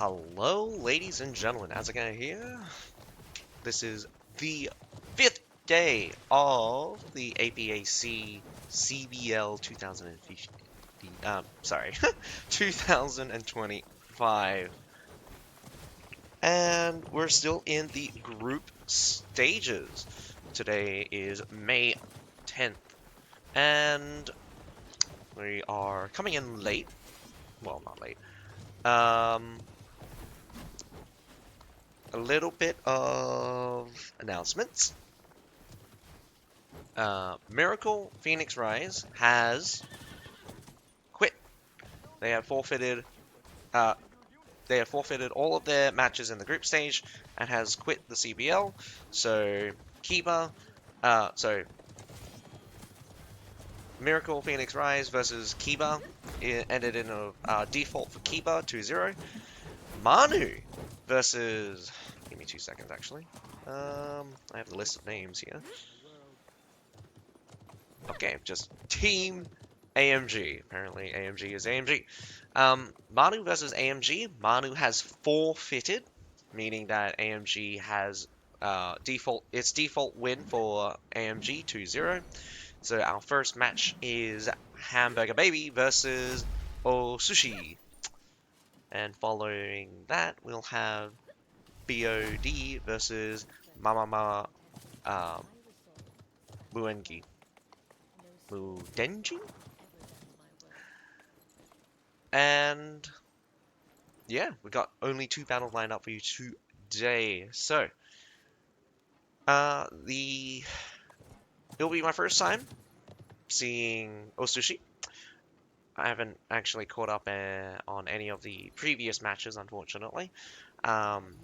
Hello, ladies and gentlemen. As I can hear, this is the 5th day of the APAC CBL 2015. Sorry, 2025, and we're still in the group stages. Today is May 10th, and we are coming in late. Well, not late. A little bit of announcements. Miracle Phoenix Rise has quit. They have forfeited. Uh, they have forfeited all of their matches in the group stage and has quit the CBL. So Kiba, so Miracle Phoenix Rise versus Kiba, it ended in a default for Kiba 2-0. Manu versus. Give me 2 seconds actually. I have the list of names here. Okay, just Team AMG. Apparently AMG is AMG. Manu versus AMG. Manu has forfeited, meaning that AMG has its default win for AMG 2-0. So our first match is Hamburger Baby versus Osushi. And following that, we'll have BOD versus Mama Muengi. Mudenji? And yeah, we got only 2 battles lined up for you today. So, it'll be my first time seeing Osushi. I haven't actually caught up on any of the previous matches, unfortunately. Um,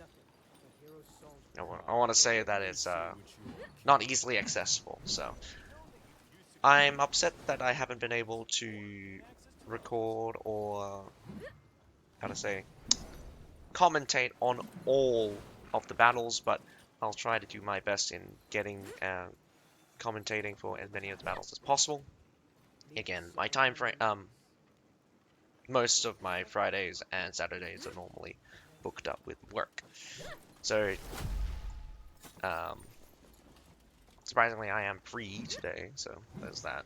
I want to say that it's not easily accessible, so I'm upset that I haven't been able to record or how to say commentate on all of the battles, but I'll try to do my best in getting commentating for as many of the battles as possible. Again, my time frame, most of my Fridays and Saturdays are normally booked up with work, so surprisingly I am free today, so there's that.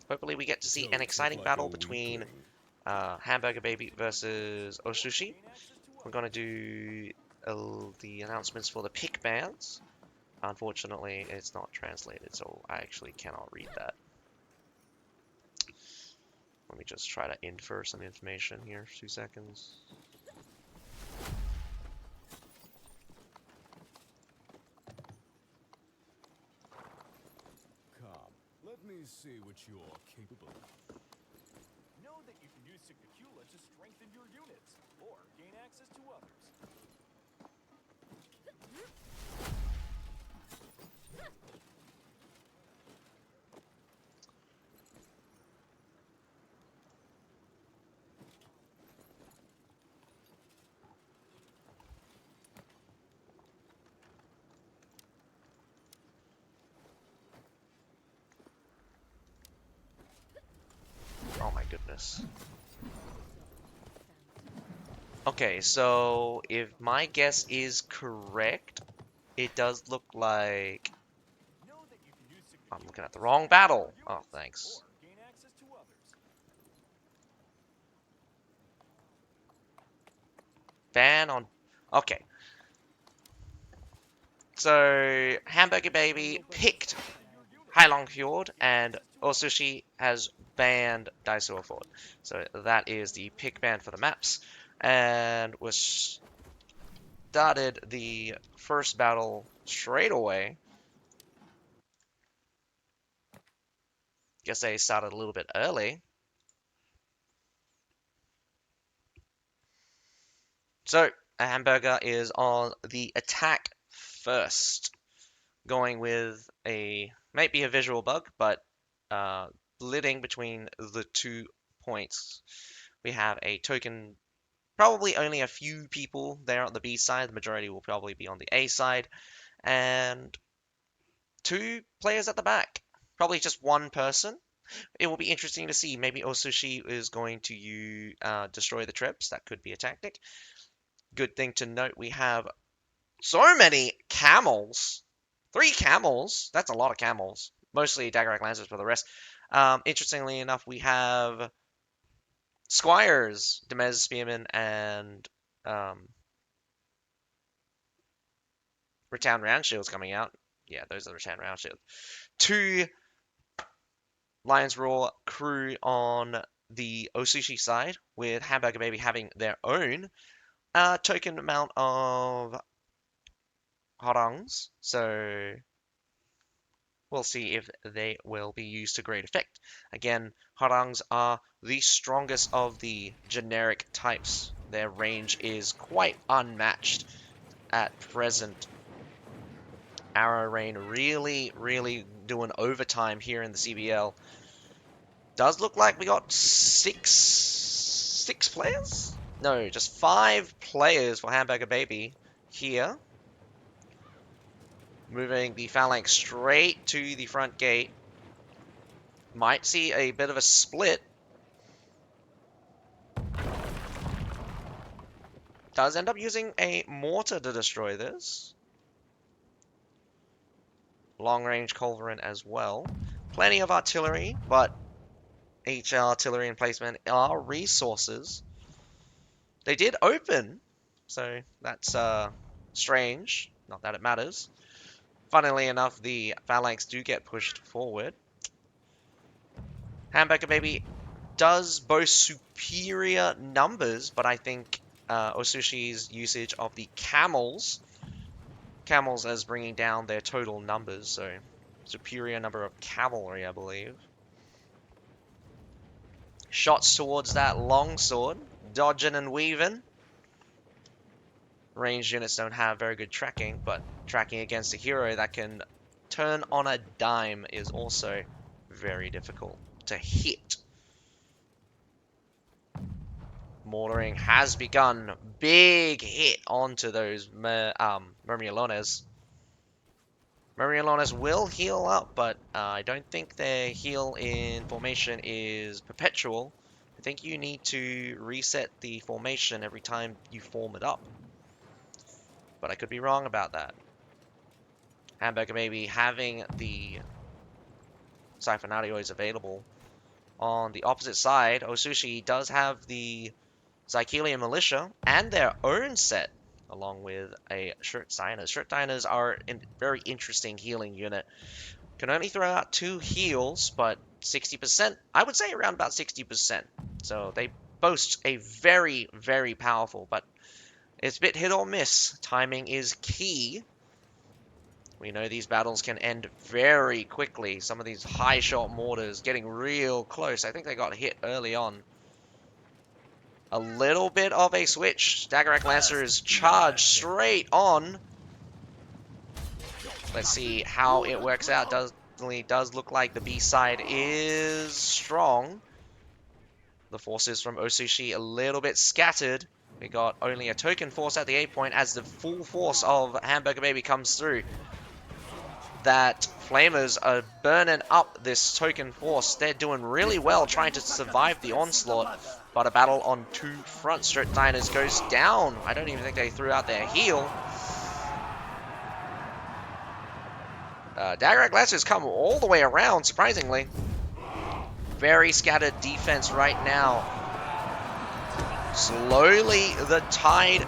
Hopefully we get to see an exciting battle between Hamburger Baby versus Osushi. We're gonna do the announcements for the pick bands. Unfortunately, it's not translated, so I actually cannot read that. Let me just try to infer some information here. 2 seconds. Come, let me see what you're capable of. Know that you can use Signicula to strengthen your units, or gain access to others. Oh my goodness. Okay, so if my guess is correct, it does look like Know that you can use I'm Signicula looking at the to wrong strengthen battle. your Oh, units, thanks. or gain access to others. Ban on. Okay. So, Hamburger Baby picked Hailong Fjord, and Osushi has banned Daisuo Ford. So, that is the pick ban for the maps. And we started the first battle straight away. Guess they started a little bit early. So, a Hamburger is on the attack first, going with might be a visual bug, but splitting between the 2 points. We have a token, probably only a few people there on the B side. The majority will probably be on the A side, and 2 players at the back. Probably just 1 person. It will be interesting to see. Maybe Osushi is going to destroy the trips. That could be a tactic. Good thing to note, we have so many camels. 3 camels. That's a lot of camels. Mostly Daggerak Lancers for the rest. Interestingly enough, we have Squires, Demez Spearmen, and Rattan Round Shields coming out. Yeah, those are Rattan Round Shields. 2 Lions Roar crew on the Osushi side, with Hamburger Baby having their own token amount of harangs. So we'll see if they will be used to great effect. Again, harangs are the strongest of the generic types. Their range is quite unmatched at present. Arrow Rain really doing overtime here in the CBL. Does look like we got six players? No, just 5 players for Hamburger Baby here. Moving the phalanx straight to the front gate. Might see a bit of a split. Does end up using a mortar to destroy this. Long-range culverin as well. Plenty of artillery, but each artillery emplacement are resources. They did open, so that's strange. Not that it matters. Funnily enough, the phalanx do get pushed forward. Hamburger Baby does boast superior numbers, but I think Osushi's usage of the camels as bringing down their total numbers, so superior number of cavalry, I believe. Shots towards that long sword, dodging and weaving. Ranged units don't have very good tracking, but tracking against a hero that can turn on a dime is also very difficult to hit. Mortaring has begun. Big hit onto those Murmielones. Murmielones will heal up, but I don't think their heal in formation is perpetual. I think you need to reset the formation every time you form it up. But I could be wrong about that. Hamburger maybe having the Siphonarios available. On the opposite side, Osushi does have the Zykelia Militia and their own set, along with a Shirt Diners. Shirt Diners are a very interesting healing unit. Can only throw out 2 heals, but 60%, I would say around about 60%. So they boast a very powerful, but it's a bit hit or miss. Timing is key. We know these battles can end very quickly. Some of these high shot mortars getting real close. I think they got hit early on. A little bit of a switch. Daggerak Lancers charge straight on. Let's see how it works out. Definitely does look like the B side is strong. The forces from Osushi a little bit scattered. We got only a token force at the A point as the full force of Hamburger Baby comes through. That Flamers are burning up this token force. They're doing really well trying to survive the onslaught. But a battle on 2 fronts. Shirt Diners goes down. I don't even think they threw out their heal. Daggerak Lancers come all the way around, surprisingly. Very scattered defense right now. Slowly, the tide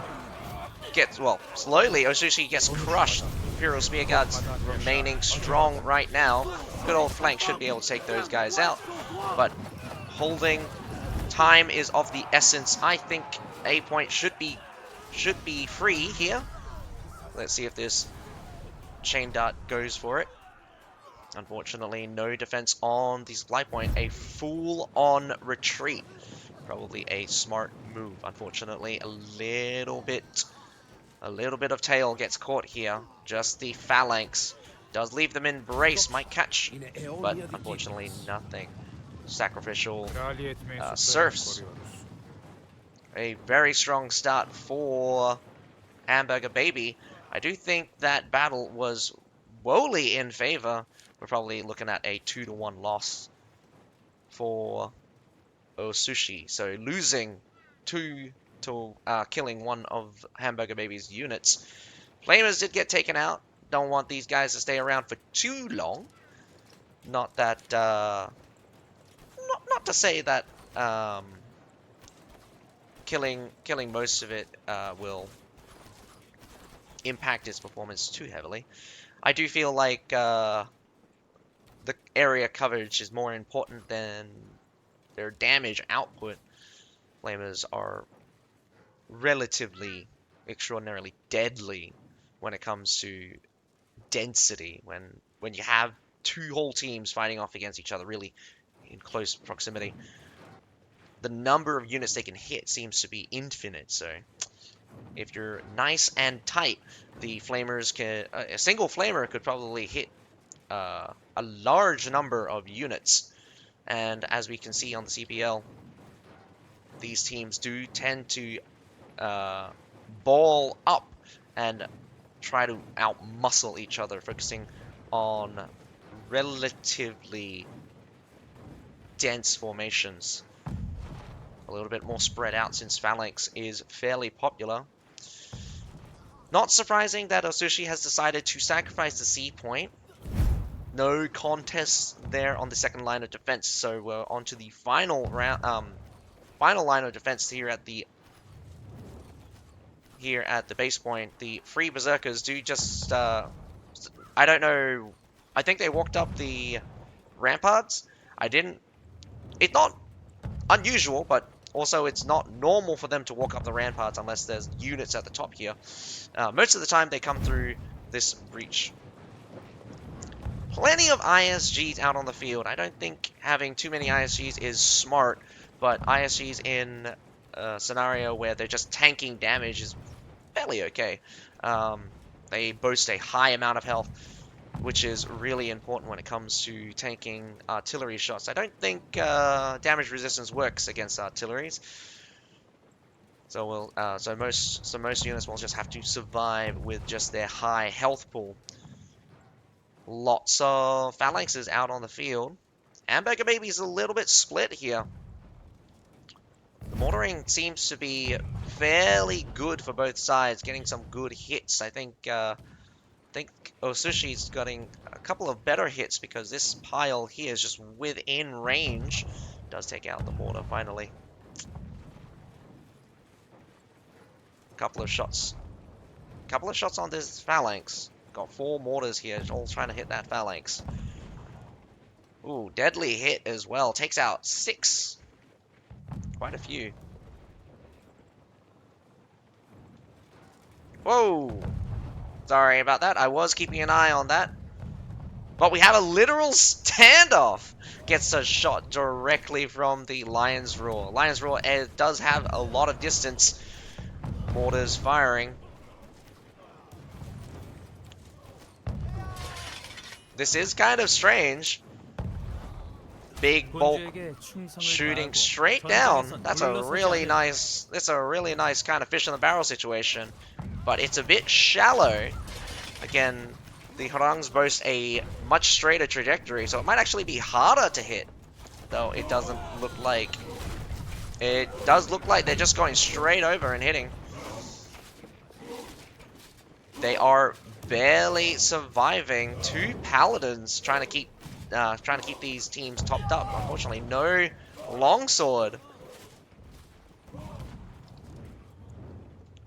gets, well, slowly Osushi gets crushed. Imperial Spear Guards remaining strong right now. Good old flank should be able to take those guys out. But holding time is of the essence. I think A point should be free here. Let's see if this chain dart goes for it. Unfortunately, no defense on the supply point. A full-on retreat. Probably a smart move. Unfortunately, a little bit of tail gets caught here. Just the phalanx does leave them in brace. Might catch, but unfortunately nothing. Sacrificial serfs. A very strong start for Hamburger Baby. I do think that battle was woefully in favor. We're probably looking at a 2-1 loss. for Osushi. So losing 2 to killing one of Hamburger Baby's units. Flamers did get taken out. Don't want these guys to stay around for too long. Not that, not to say that killing most of it will impact his performance too heavily. I do feel like the area coverage is more important than their damage output. Flamers are relatively extraordinarily deadly when it comes to density. When you have 2 whole teams fighting off against each other really in close proximity, the number of units they can hit seems to be infinite. So if you're nice and tight, the flamers can a single flamer could probably hit a large number of units. And as we can see on the CBL, these teams do tend to ball up and try to outmuscle each other, focusing on relatively dense formations. A little bit more spread out since Phalanx is fairly popular. Not surprising that Osushi has decided to sacrifice the C point. No contest there on the second line of defense, so we're on to the final round, final line of defense here at the base point. The free berserkers do just I don't know, I think they walked up the ramparts. It's not unusual, but also it's not normal for them to walk up the ramparts unless there's units at the top here. Most of the time they come through this breach. Plenty of ISGs out on the field. I don't think having too many ISGs is smart, but ISGs in a scenario where they're just tanking damage is fairly okay. They boast a high amount of health, which is really important when it comes to tanking artillery shots. I don't think damage resistance works against artilleries, so most units will just have to survive with just their high health pool. Lots of phalanxes out on the field. Hamburger Baby's a little bit split here. The mortaring seems to be fairly good for both sides, getting some good hits. I think Osushi's getting a couple of better hits because this pile here is just within range. Does take out the mortar finally. Couple of shots on this phalanx. Got 4 mortars here, all trying to hit that phalanx. Ooh, deadly hit as well. Takes out 6. Quite a few. Whoa! Sorry about that. I was keeping an eye on that. But we have a literal standoff. Gets a shot directly from the Lion's Roar. Lion's Roar does have a lot of distance. Mortars firing. This is kind of strange. Big bolt shooting straight down. That's a really nice kind of fish in the barrel situation. But it's a bit shallow. Again, the Harangs boast a much straighter trajectory, so it might actually be harder to hit. Though it doesn't look like. It does look like they're just going straight over and hitting. They are barely surviving. 2 paladins trying to keep these teams topped up. Unfortunately, no longsword.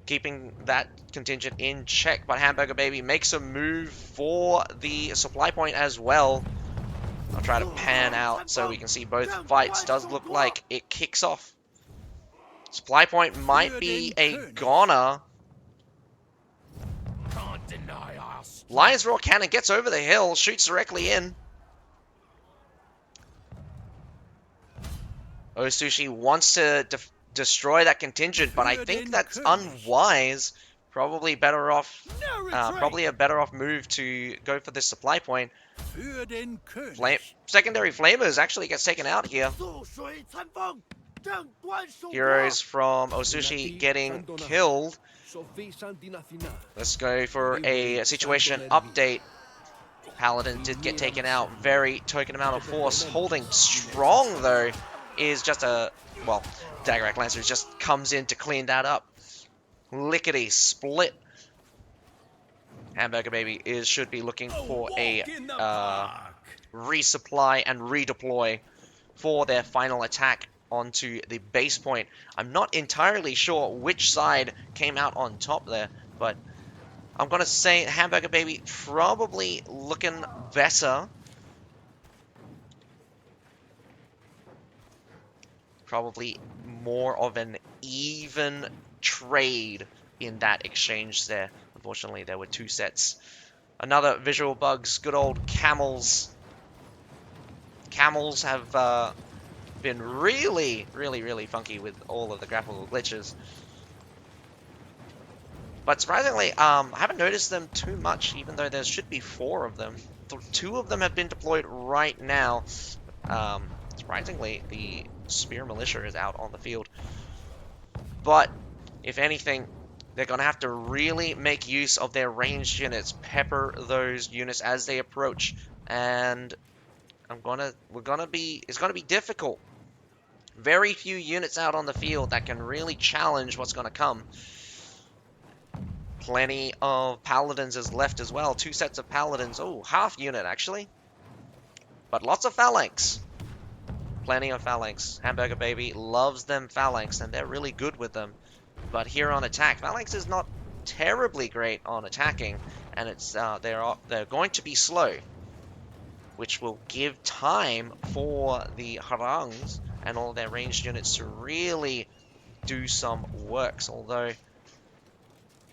Keeping that contingent in check, but Hamburger Baby makes a move for the supply point as well. I'll try to pan out so we can see both fights. Does look like it kicks off. Supply point might be a goner. Lion's Roar cannon gets over the hill, shoots directly in. Osushi wants to destroy that contingent, but I think that's unwise. Probably better off, probably a better off move to go for this supply point. Secondary Flamers actually gets taken out here. Heroes from Osushi getting killed. Let's go for a situation update. Paladin did get taken out. Very token amount of force. Holding strong, though, is just a... Well, Dagrak Lancer just comes in to clean that up. Lickety split. Hamburger Baby should be looking for a resupply and redeploy for their final attack onto the base point. I'm not entirely sure which side came out on top there, but I'm going to say Hamburger Baby probably looking better. Probably more of an even trade in that exchange there. Unfortunately, there were two sets. Another visual bugs, good old camels. Camels have been really, really, really funky with all of the grapple glitches. But surprisingly, I haven't noticed them too much, even though there should be 4 of them. Two of them have been deployed right now. Surprisingly, the Spear Militia is out on the field. But, if anything, they're going to have to really make use of their ranged units, pepper those units as they approach, and it's gonna be difficult. Very few units out on the field that can really challenge what's going to come. Plenty of Paladins is left as well. 2 sets of Paladins. Oh, half unit actually. But lots of Phalanx. Plenty of Phalanx. Hamburger Baby loves them Phalanx, and they're really good with them. But here on attack, Phalanx is not terribly great on attacking, and it's they're going to be slow, which will give time for the Harangs and all their ranged units to really do some works. Although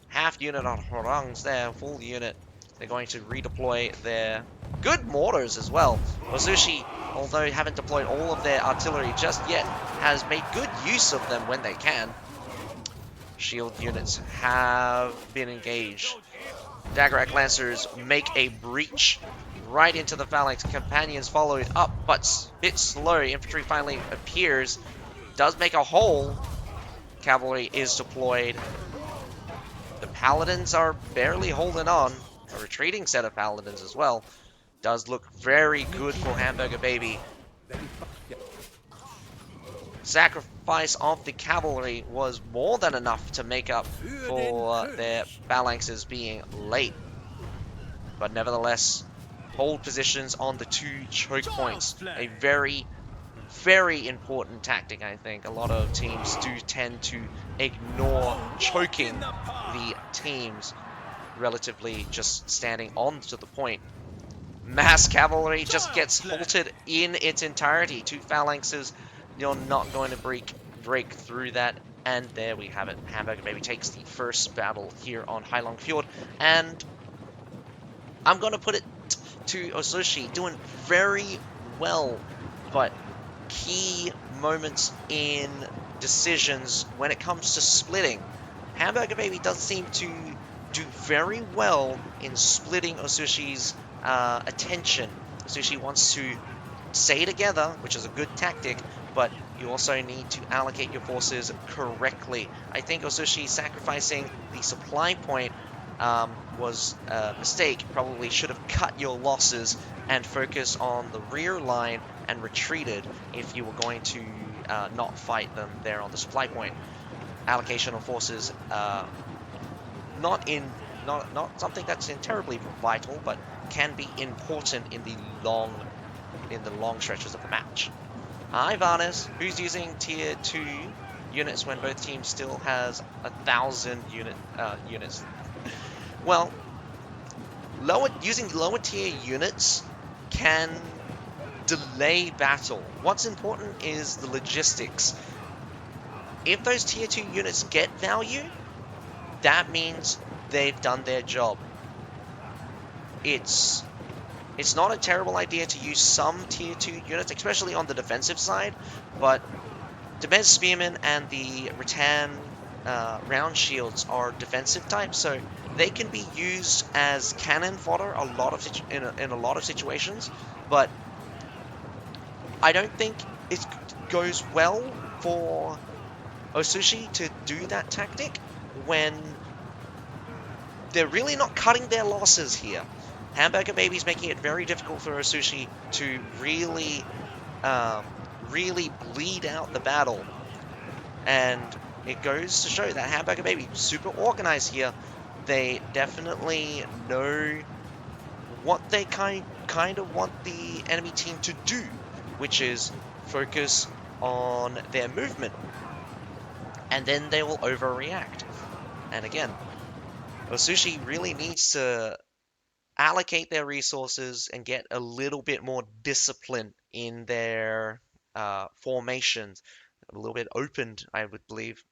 half unit on Harangs there, full unit, they're going to redeploy their good mortars as well. Ozushi, although haven't deployed all of their artillery just yet, has made good use of them when they can. Shield units have been engaged. Dagrak Lancers make a breach right into the Phalanx. Companions followed up, but a bit slow. Infantry finally appears. Does make a hole. Cavalry is deployed. The Paladins are barely holding on. A retreating set of Paladins as well. Does look very good for Hamburger Baby. Sacrifice of the cavalry was more than enough to make up for their phalanxes being late. But nevertheless, hold positions on the 2 choke points. A very, very important tactic, I think. A lot of teams do tend to ignore choking the teams relatively just standing on to the point. Mass cavalry just gets halted in its entirety. 2 phalanxes. You're not going to break through that. And there we have it. Hamburger Baby takes the first battle here on Hailong Fjord. And I'm going to put it to Ozushi, doing very well. But key moments in decisions when it comes to splitting. Hamburger Baby does seem to do very well in splitting Ozushi's attention. Ozushi wants to stay together, which is a good tactic, but you also need to allocate your forces correctly. I think Ozushi sacrificing the supply point was a mistake. Probably should have cut your losses and focus on the rear line and retreated if you were going to not fight them there on the supply point. Allocation of forces, not something that's terribly vital, but can be important in the long stretches of the match. Ivanis, who's using tier 2 units when both teams still has 1,000 units. Well, using lower tier units can delay battle. What's important is the logistics. If those tier 2 units get value, that means they've done their job. It's not a terrible idea to use some tier 2 units, especially on the defensive side, but Demez Spearmen and the Rattan round shields are defensive types, so they can be used as cannon fodder in a lot of situations, but I don't think it goes well for Ozushi to do that tactic when they're really not cutting their losses here. Hamburger Baby's making it very difficult for Osushi to really bleed out the battle. And it goes to show that Hamburger Baby, super organized here. They definitely know what they kind of want the enemy team to do, which is focus on their movement, and then they will overreact. And again, Osushi really needs to allocate their resources and get a little bit more discipline in their formations, a little bit opened, I would believe.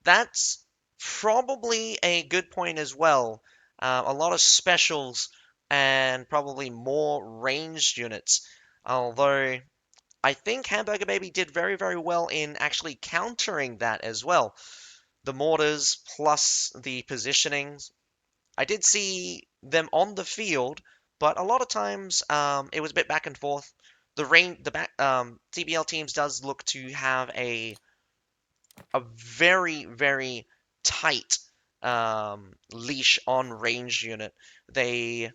That's probably a good point as well. A lot of specials and probably more ranged units. Although I think Hamburger Baby did very, very well in actually countering that as well. The mortars plus the positionings. I did see them on the field, but a lot of times it was a bit back and forth. The CBL teams does look to have a very, very tight leash on range unit. They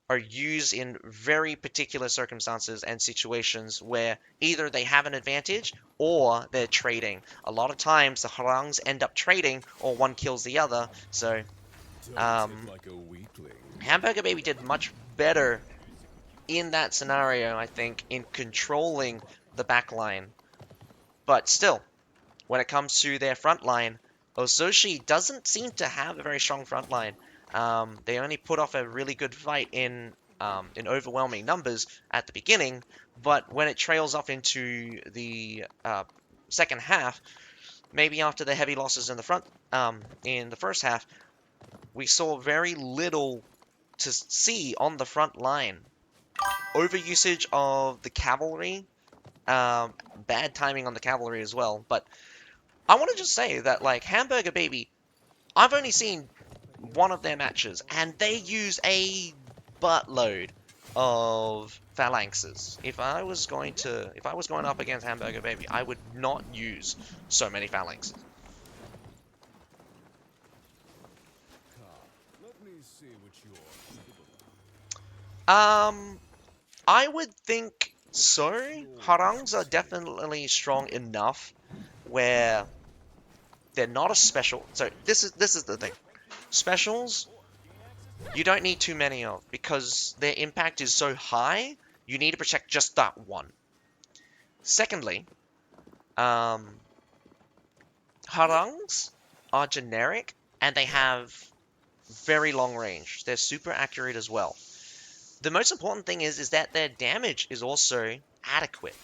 are used in very particular circumstances and situations where either they have an advantage or they're trading. A lot of times the Harangs end up trading or one kills the other. So Don't tip um, like a weakling. Hamburger Baby did much better in that scenario, I think, in controlling the back line. But still, when it comes to their front line, Ozoshi doesn't seem to have a very strong front line. They only put off a really good fight in overwhelming numbers at the beginning, but when it trails off into the second half, maybe after the heavy losses in the first half, we saw very little to see on the front line. Overusage of the cavalry, bad timing on the cavalry as well, but I want to just say that, like, Hamburger Baby, I've only seen one of their matches, and they use a buttload of phalanxes. If I was going up against Hamburger Baby, I would not use so many phalanxes. Let me see what you're capable Um, I would think so. of. What's your Harangs are weakest link? definitely strong enough where they're not a special. So this is the thing. Specials you don't need too many of because their impact is so high. You need to protect just that one. Secondly, um, harangs are generic and they have very long range. They're super accurate as well. The most important thing is that their damage is also adequate.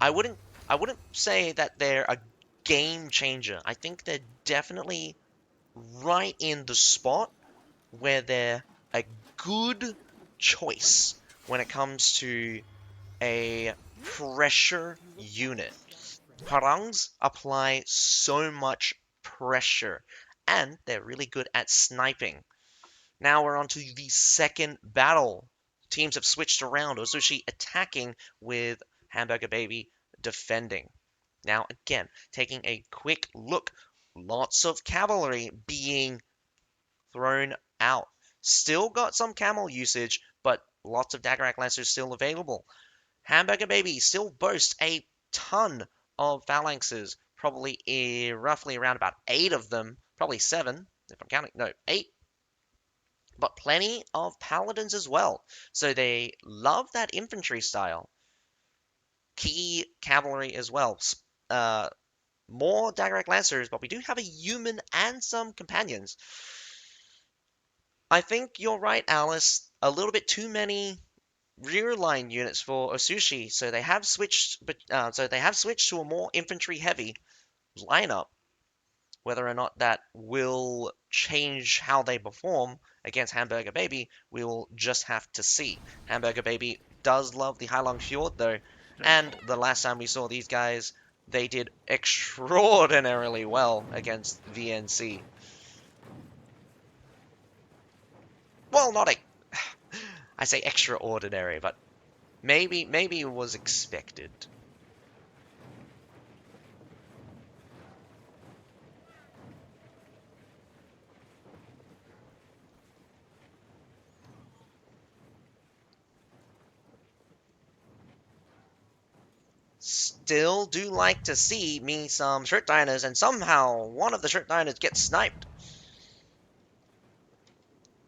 I wouldn't I wouldn't say that they're a game changer. I think they're definitely right in the spot where they're a good choice when it comes to a pressure unit. Harangs apply so much pressure, and they're really good at sniping. Now we're on to the second battle. Teams have switched around, Ozushi attacking with Hamburger Baby defending. Now, again, taking a quick look, lots of cavalry being thrown out. Still got some camel usage, but lots of Daggerak Lancers still available. Hamburger Baby still boasts a ton of phalanxes, probably roughly around about 8 of them, probably 7, if I'm counting, no, 8, but plenty of paladins as well. So they love that infantry style. Key cavalry as well. Uh, More Daggerak Lancers, but we do have a human and some companions. I think you're right, Alice. A little bit too many rear line units for Osushi, so they have switched to a more infantry heavy lineup. Whether or not that will change how they perform against Hamburger Baby, we will just have to see. Hamburger Baby does love the Heilong Fjord though, and the last time we saw these guys, they did extraordinarily well against VNC. Well, not a, I say extraordinary, but maybe it was expected. still do like to see me some shirt diners, and somehow one of the shirt diners gets sniped.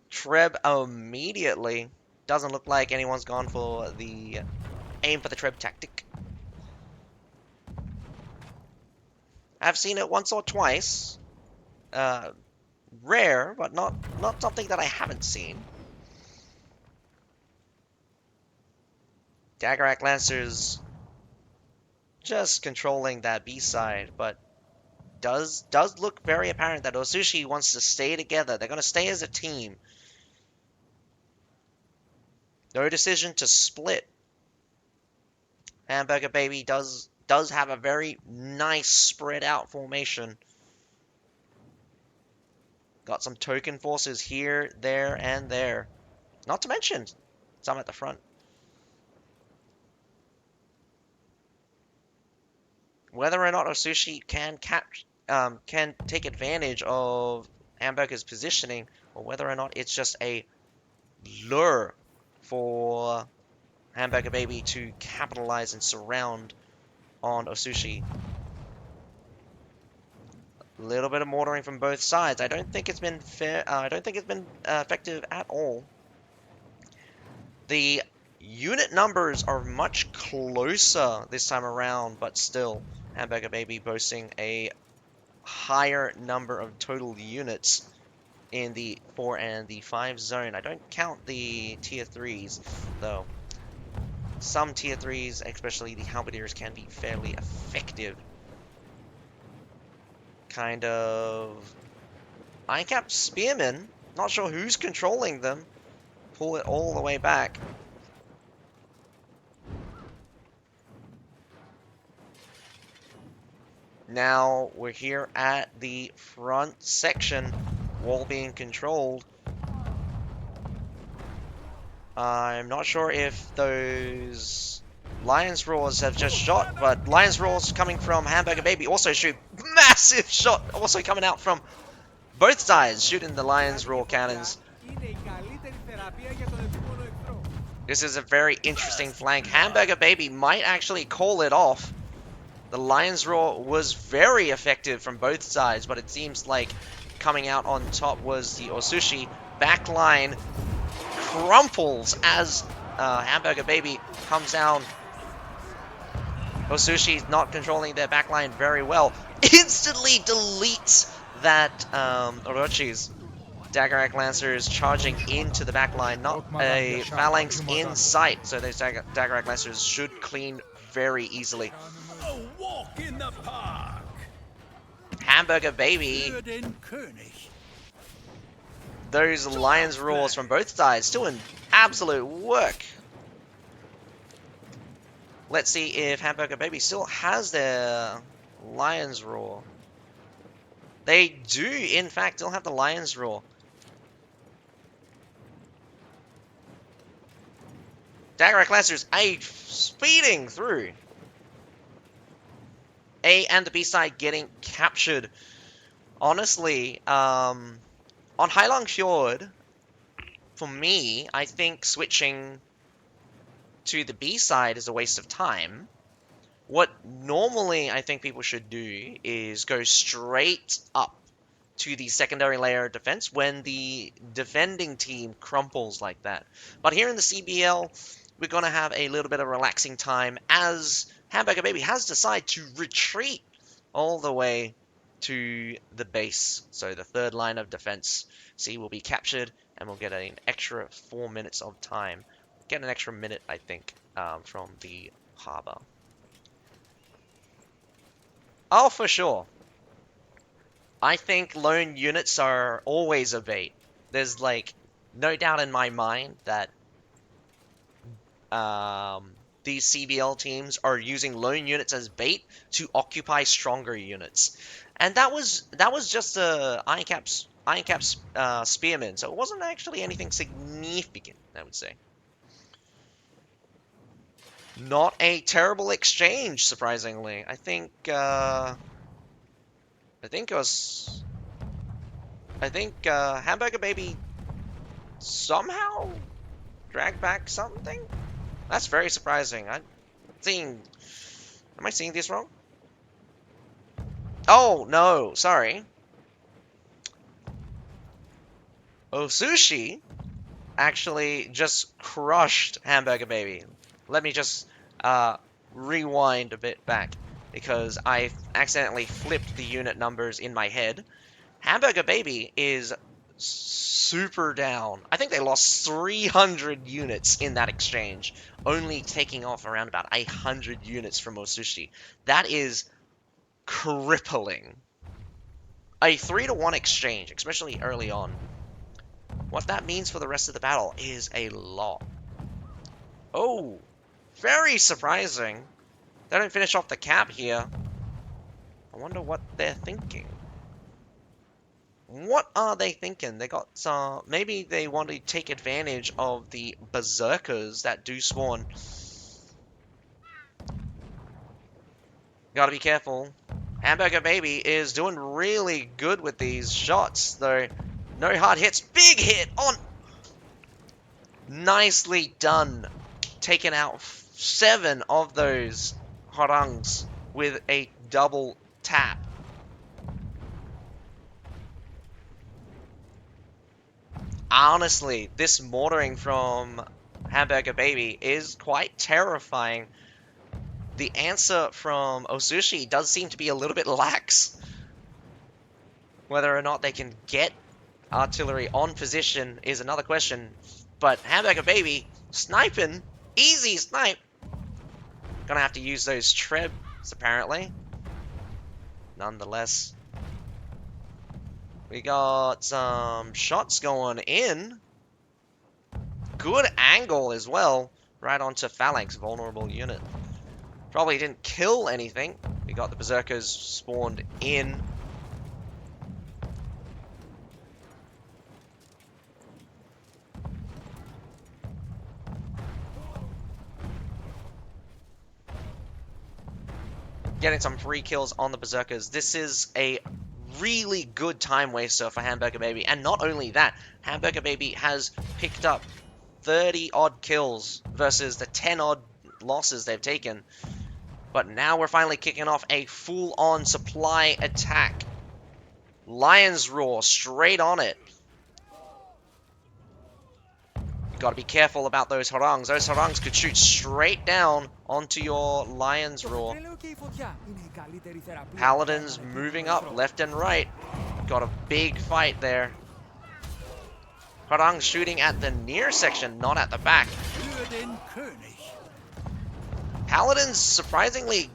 Treb immediately. Doesn't look like anyone's gone for the aim for the Treb tactic. I've seen it once or twice. Rare, but not something that I haven't seen. Daggerak Lancers just controlling that B side, but does look very apparent that Osushi wants to stay together. They're going to stay as a team. No decision to split. Hamburger Baby does have a very nice spread out formation. Got some token forces here, there, and there. Not to mention some at the front. Whether or not Osushi can take advantage of Hamburger's positioning, or whether or not it's just a lure for Hamburger Baby to capitalize and surround on Osushi. A little bit of mortaring from both sides. I don't think it's been fair. I don't think it's been effective at all. The unit numbers are much closer this time around, but still, Hamburger Baby boasting a higher number of total units in the 4 and the 5 zone. I don't count the tier 3s, though. Some tier 3s, especially the Halberdiers, can be fairly effective. Kind of ICAP Spearmen. Not sure who's controlling them. Pull it all the way back. Now we're here at the front section, wall being controlled. I'm not sure if those Lion's Roars have just shot, but Lion's Roars coming from Hamburger Baby also shoot. Massive shot also coming out from both sides, shooting the Lion's Roar cannons. This is a very interesting flank. Hamburger Baby might actually call it off. The Lion's Roar was very effective from both sides, but it seems like coming out on top was the Osushi. Backline crumples as Hamburger Baby comes down. Osushi's not controlling their backline very well. Instantly deletes that Orochi's. Daggerak Lancers charging into the backline, not a phalanx in sight, so those Daggerak Lancers should clean very easily. A walk in the park. Hamburger Baby, those Lion's Roars from both sides still in absolute work. Let's see if Hamburger Baby still has their Lion's Roar. They do, in fact, still have the Lion's Roar. Daggerak Lancers speeding through. A and the B side getting captured. Honestly, on Heilong Fjord, for me, I think switching to the B side is a waste of time. What normally I think people should do is go straight up to the secondary layer of defense when the defending team crumples like that. But here in the CBL, we're going to have a little bit of relaxing time as Hamburger Baby has decided to retreat all the way to the base. So the third line of defense, C, will be captured, and we'll get an extra 4 minutes of time. Get an extra minute, I think, from the harbor. Oh, for sure. I think lone units are always a bait. There's, like, no doubt in my mind that these CBL teams are using lone units as bait to occupy stronger units. And that was just a ICAP's Spearman, so it wasn't actually anything significant, I would say. Not a terrible exchange, surprisingly. I think Hamburger Baby somehow dragged back something. That's very surprising. I'm seeing Am I seeing this wrong? Oh, no, sorry. Osushi actually just crushed Hamburger Baby. Let me just rewind a bit back because I accidentally flipped the unit numbers in my head. Hamburger Baby is super down. I think they lost 300 units in that exchange, only taking off around about 800 units from Osushi. That is crippling. A 3-to-1 exchange, especially early on. What that means for the rest of the battle is a lot. Oh, very surprising. They don't finish off the cap here. I wonder what they're thinking. What are they thinking? They got maybe they want to take advantage of the berserkers that do spawn. Gotta be careful. Hamburger Baby is doing really good with these shots, though. No hard hits. Big hit on. Nicely done. Taking out 7 of those harangs with a double tap. Honestly, this mortaring from Hamburger Baby is quite terrifying. The answer from Osushi does seem to be a little bit lax. Whether or not they can get artillery on position is another question. But Hamburger Baby, sniping, easy snipe. Gonna have to use those trebs, apparently. Nonetheless. We got some shots going in. Good angle as well. Right onto Phalanx, vulnerable unit. Probably didn't kill anything. We got the Berserkers spawned in. Getting some free kills on the Berserkers. This is a really good time waster for Hamburger Baby. And not only that, Hamburger Baby has picked up 30 odd kills versus the 10 odd losses they've taken. But now we're finally kicking off a full-on supply attack. Lion's Roar straight on it. You gotta be careful about those harangs. Those harangs could shoot straight down onto your Lion's Roar. Paladins moving up left and right. Got a big fight there. Harangs shooting at the near section, not at the back. Paladins surprisingly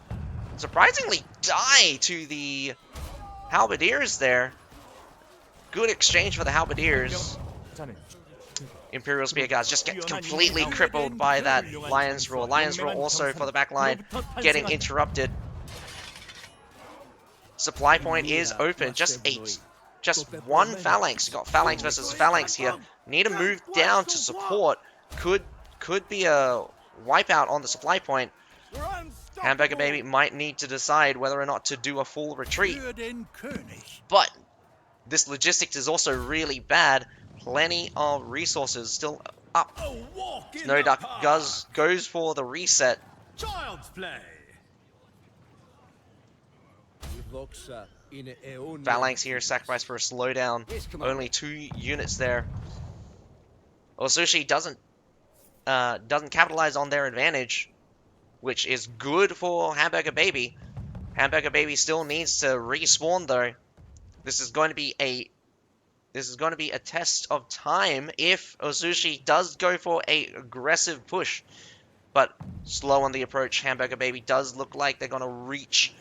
die to the halberdiers there. Good exchange for the halberdiers. Imperial Spear Guards just get completely crippled by that Lion's Roar. Lion's Roar also for the back line getting interrupted. Supply point is open. Just one Phalanx. You got Phalanx versus Phalanx here. Need to move down to support. Could be a wipeout on the supply point. Hamburger Baby might need to decide whether or not to do a full retreat. But this logistics is also really bad. Plenty of resources still up. Snow Duck goes for the reset. Child's play. Phalanx here sacrificed for a slowdown. Only 2 units there. Osushi doesn't capitalize on their advantage, which is good for Hamburger Baby. Hamburger Baby still needs to respawn though. This is going to be a test of time if Osushi does go for a aggressive push. But slow on the approach. Hamburger Baby does look like they're going to reach.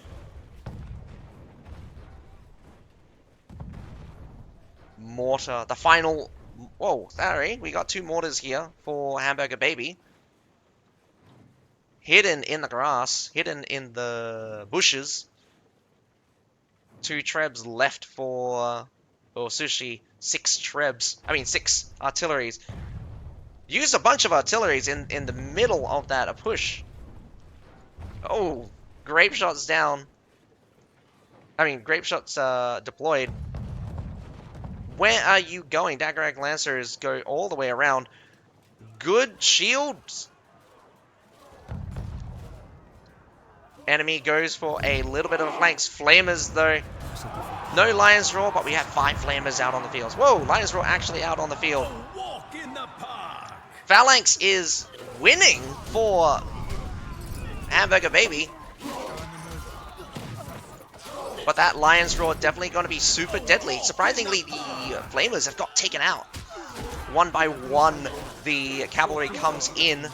Mortar. The final. Whoa, sorry. We got 2 mortars here for Hamburger Baby. Hidden in the grass. Hidden in the bushes. 2 trebs left for Osushi. 6 trebs. I mean 6 artilleries. Used a bunch of artilleries in the middle of that push. Oh, grape shots down. I mean grape shots deployed. Where are you going? Daggerack Lancers go all the way around. Good shields. Enemy goes for a little bit of a flanks. Flamers, though. No Lion's Roar, but we have 5 Flamers out on the field. Whoa, Lion's Roar actually out on the field. A walk in the park. Phalanx is winning for Hamburger Baby. But that Lion's Roar definitely going to be super deadly. Surprisingly, the Flamers have got taken out. One by one, the cavalry comes in.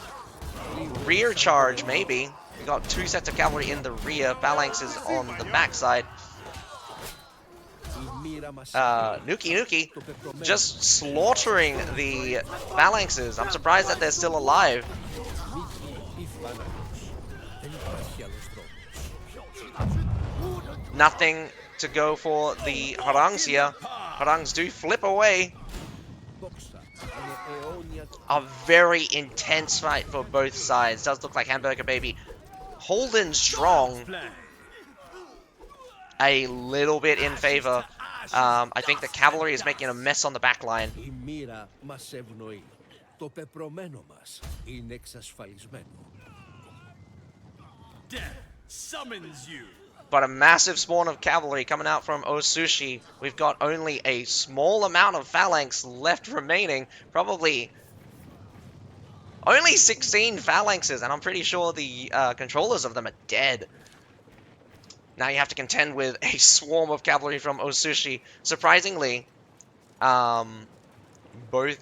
Rear charge, maybe. We got 2 sets of cavalry in the rear. Phalanx is on the backside. Nuki just slaughtering the Phalanxes. I'm surprised that they're still alive. Nothing to go for the Harangs here. Harangs do flip away. A very intense fight for both sides. Does look like Hamburger Baby holding strong. A little bit in favor. I think the cavalry is making a mess on the back line. Death summons you. But a massive spawn of cavalry coming out from Osushi. We've got only a small amount of phalanx left remaining. Probably only 16 phalanxes, and I'm pretty sure the controllers of them are dead. Now you have to contend with a swarm of cavalry from Osushi. Surprisingly, both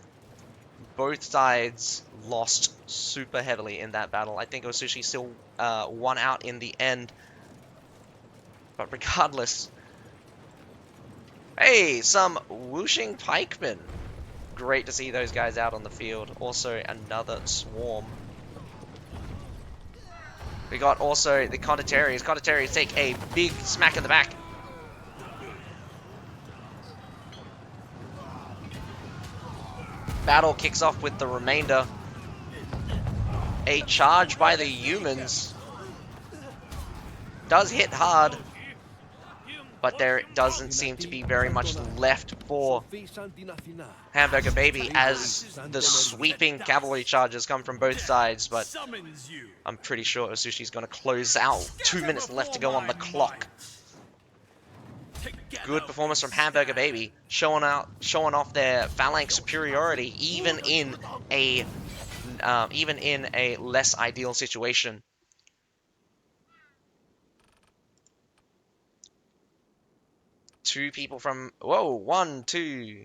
sides lost super heavily in that battle. I think Osushi still won out in the end. But regardless, hey, some whooshing pikemen. Great to see those guys out on the field. Also, another swarm. We got also the Condottieri. Condottieri take a big smack in the back. Battle kicks off with the remainder. A charge by the humans. Does hit hard. But there doesn't seem to be very much left for Hamburger Baby as the sweeping cavalry charges come from both sides. But I'm pretty sure Osushi's going to close out. 2 minutes left to go on the clock. Good performance from Hamburger Baby, showing off their phalanx superiority, even in a less ideal situation. Two people from, whoa, 1, 2,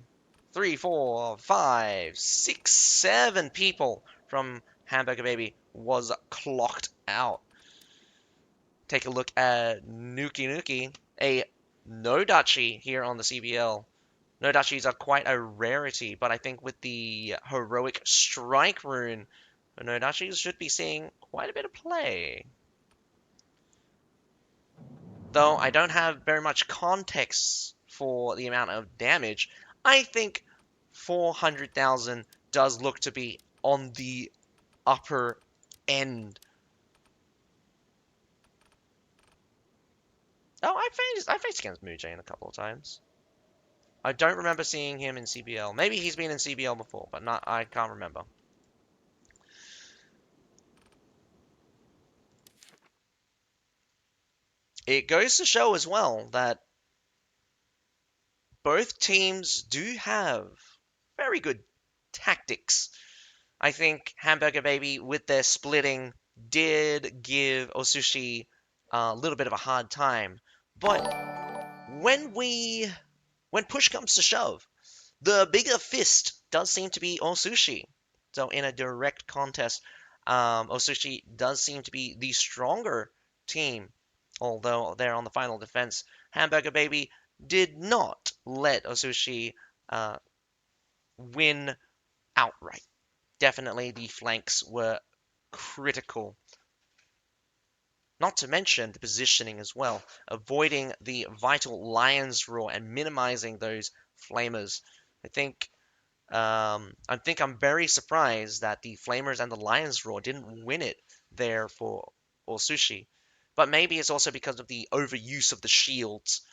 3, 4, 5, 6, 7 people from Hamburger Baby was clocked out. Take a look at Nuki, a no-dachi here on the CBL. No-dachis are quite a rarity, but I think with the heroic strike rune, no-dachis should be seeing quite a bit of play. Though I don't have very much context for the amount of damage, I think 400,000 does look to be on the upper end. Oh, I faced against Mujane a couple of times. I don't remember seeing him in CBL. Maybe he's been in CBL before, but I can't remember. It goes to show as well that both teams do have very good tactics. I think Hamburger Baby, with their splitting, did give Osushi a little bit of a hard time. But when push comes to shove, the bigger fist does seem to be Osushi. So in a direct contest, Osushi does seem to be the stronger team. Although they're on the final defense, Hamburger Baby did not let Osushi win outright. Definitely the flanks were critical. Not to mention the positioning as well, avoiding the vital Lion's Roar and minimizing those flamers. I think I'm very surprised that the flamers and the Lion's Roar didn't win it there for Osushi. But maybe it's also because of the overuse of the shields.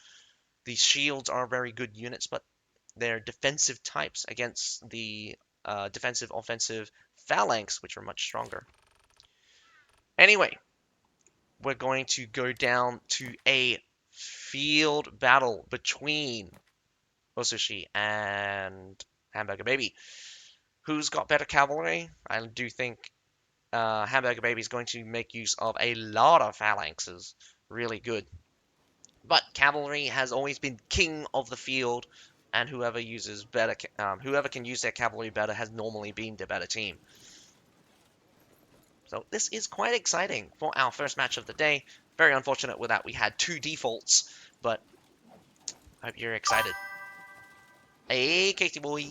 The shields are very good units, but they're defensive types against the defensive-offensive phalanx, which are much stronger. Anyway, we're going to go down to a field battle between Osushi and Hamburger Baby. Who's got better cavalry? I do think Hamburger Baby is going to make use of a lot of phalanxes. Really good. But cavalry has always been king of the field, and whoever can use their cavalry better has normally been the better team. So this is quite exciting for our first match of the day. Very unfortunate with that we had two defaults, but I hope you're excited. Hey, Casey boy.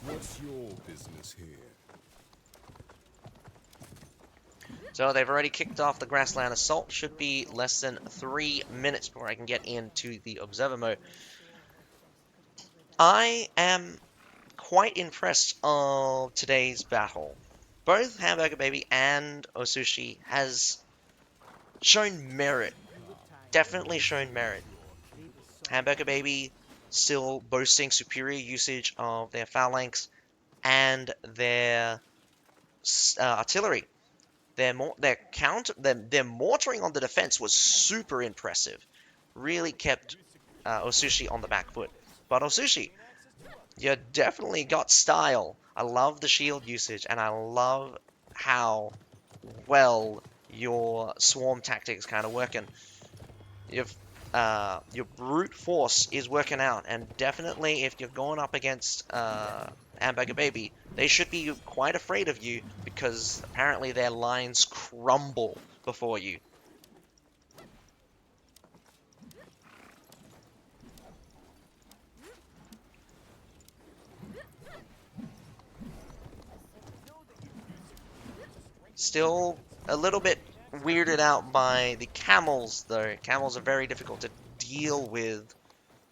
What's your business here? So they've already kicked off the grassland assault. Should be less than 3 minutes before I can get into the observer mode. I am quite impressed of today's battle. Both Hamburger Baby and Osushi has shown merit. Definitely shown merit. Hamburger Baby still boasting superior usage of their phalanx and their artillery. Their mortaring on the defense was super impressive. Really kept Osushi on the back foot. But Osushi, you definitely got style. I love the shield usage, and I love how well your swarm tactics kind of working. Your brute force is working out, and definitely if you're going up against Hamburger Baby, they should be quite afraid of you because apparently their lines crumble before you. Still a little bit weirded out by the camels, though. Camels are very difficult to deal with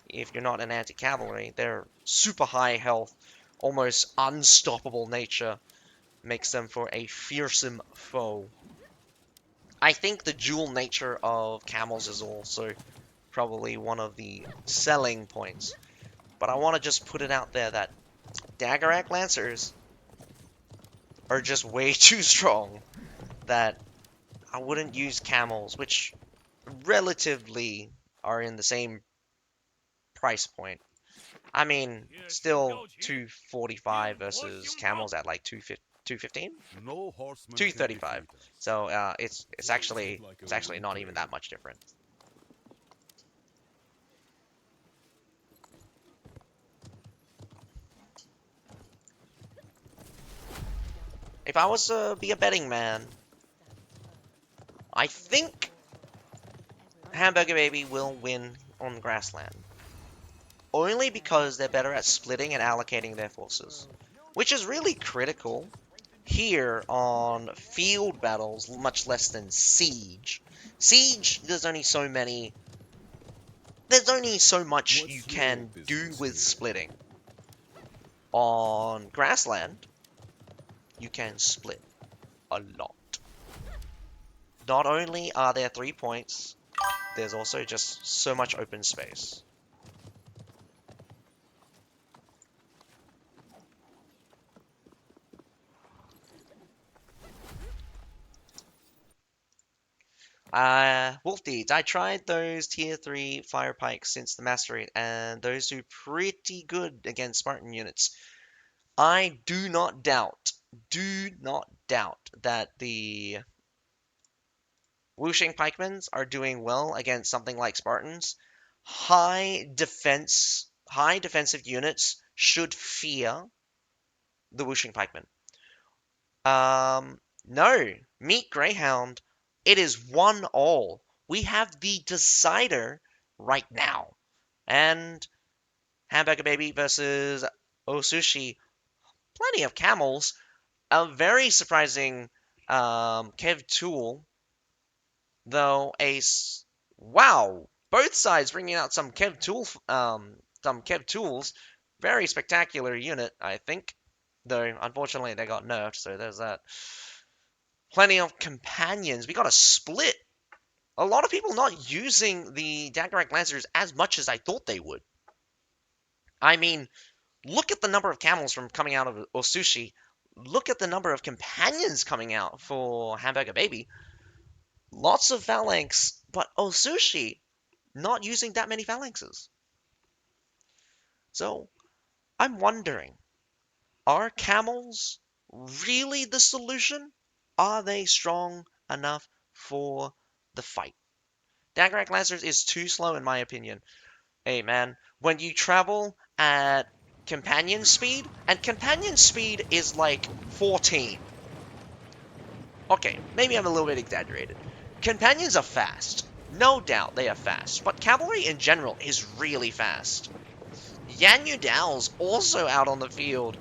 if you're not an anti-cavalry. They're super high health, almost unstoppable nature makes them for a fearsome foe. I think the dual nature of camels is also probably one of the selling points. But I want to just put it out there that Daggerak Lancers are just way too strong that I wouldn't use camels, which relatively are in the same price point. I mean, still 245 versus camels at like 215, No horseman can 235. defeat us. So it's actually not even that much different. If I was to be a betting man, I think Hamburger Baby will win on grassland. Only because they're better at splitting and allocating their forces, which is really critical here on field battles, much less than siege. Siege, there's only so much you can do with splitting. On grassland, you can split a lot. Not only are there 3 points, there's also just so much open space. Wolf Deeds. I tried those tier 3 fire pikes since the master raid, and those do pretty good against Spartan units. I do not doubt that the Wuxing Pikemans are doing well against something like Spartans. High defensive units should fear the Wuxing Pikeman. No, meet Greyhound. It is 1-all. We have the decider right now. And Hamburger Baby versus Osushi. Plenty of camels. A very surprising Kev Tool, though. Wow, both sides bringing out some Kev Tools. Very spectacular unit, I think. Though unfortunately they got nerfed, so there's that. Plenty of companions. We got a split. A lot of people not using the Daggerak Lancers as much as I thought they would. I mean, Look at the number of camels from coming out of Osushi. Look at the number of companions coming out for Hamburger Baby. Lots of phalanx, but Osushi not using that many phalanxes. So I'm wondering, are camels really the solution? Are they strong enough for the fight? Dagrak Lancers is too slow in my opinion. Hey man, when you travel at companion speed, and companion speed is like 14. Okay, maybe I'm a little bit exaggerated. Companions are fast. No doubt they are fast, but cavalry in general is really fast. Yan Dao's also out on the field.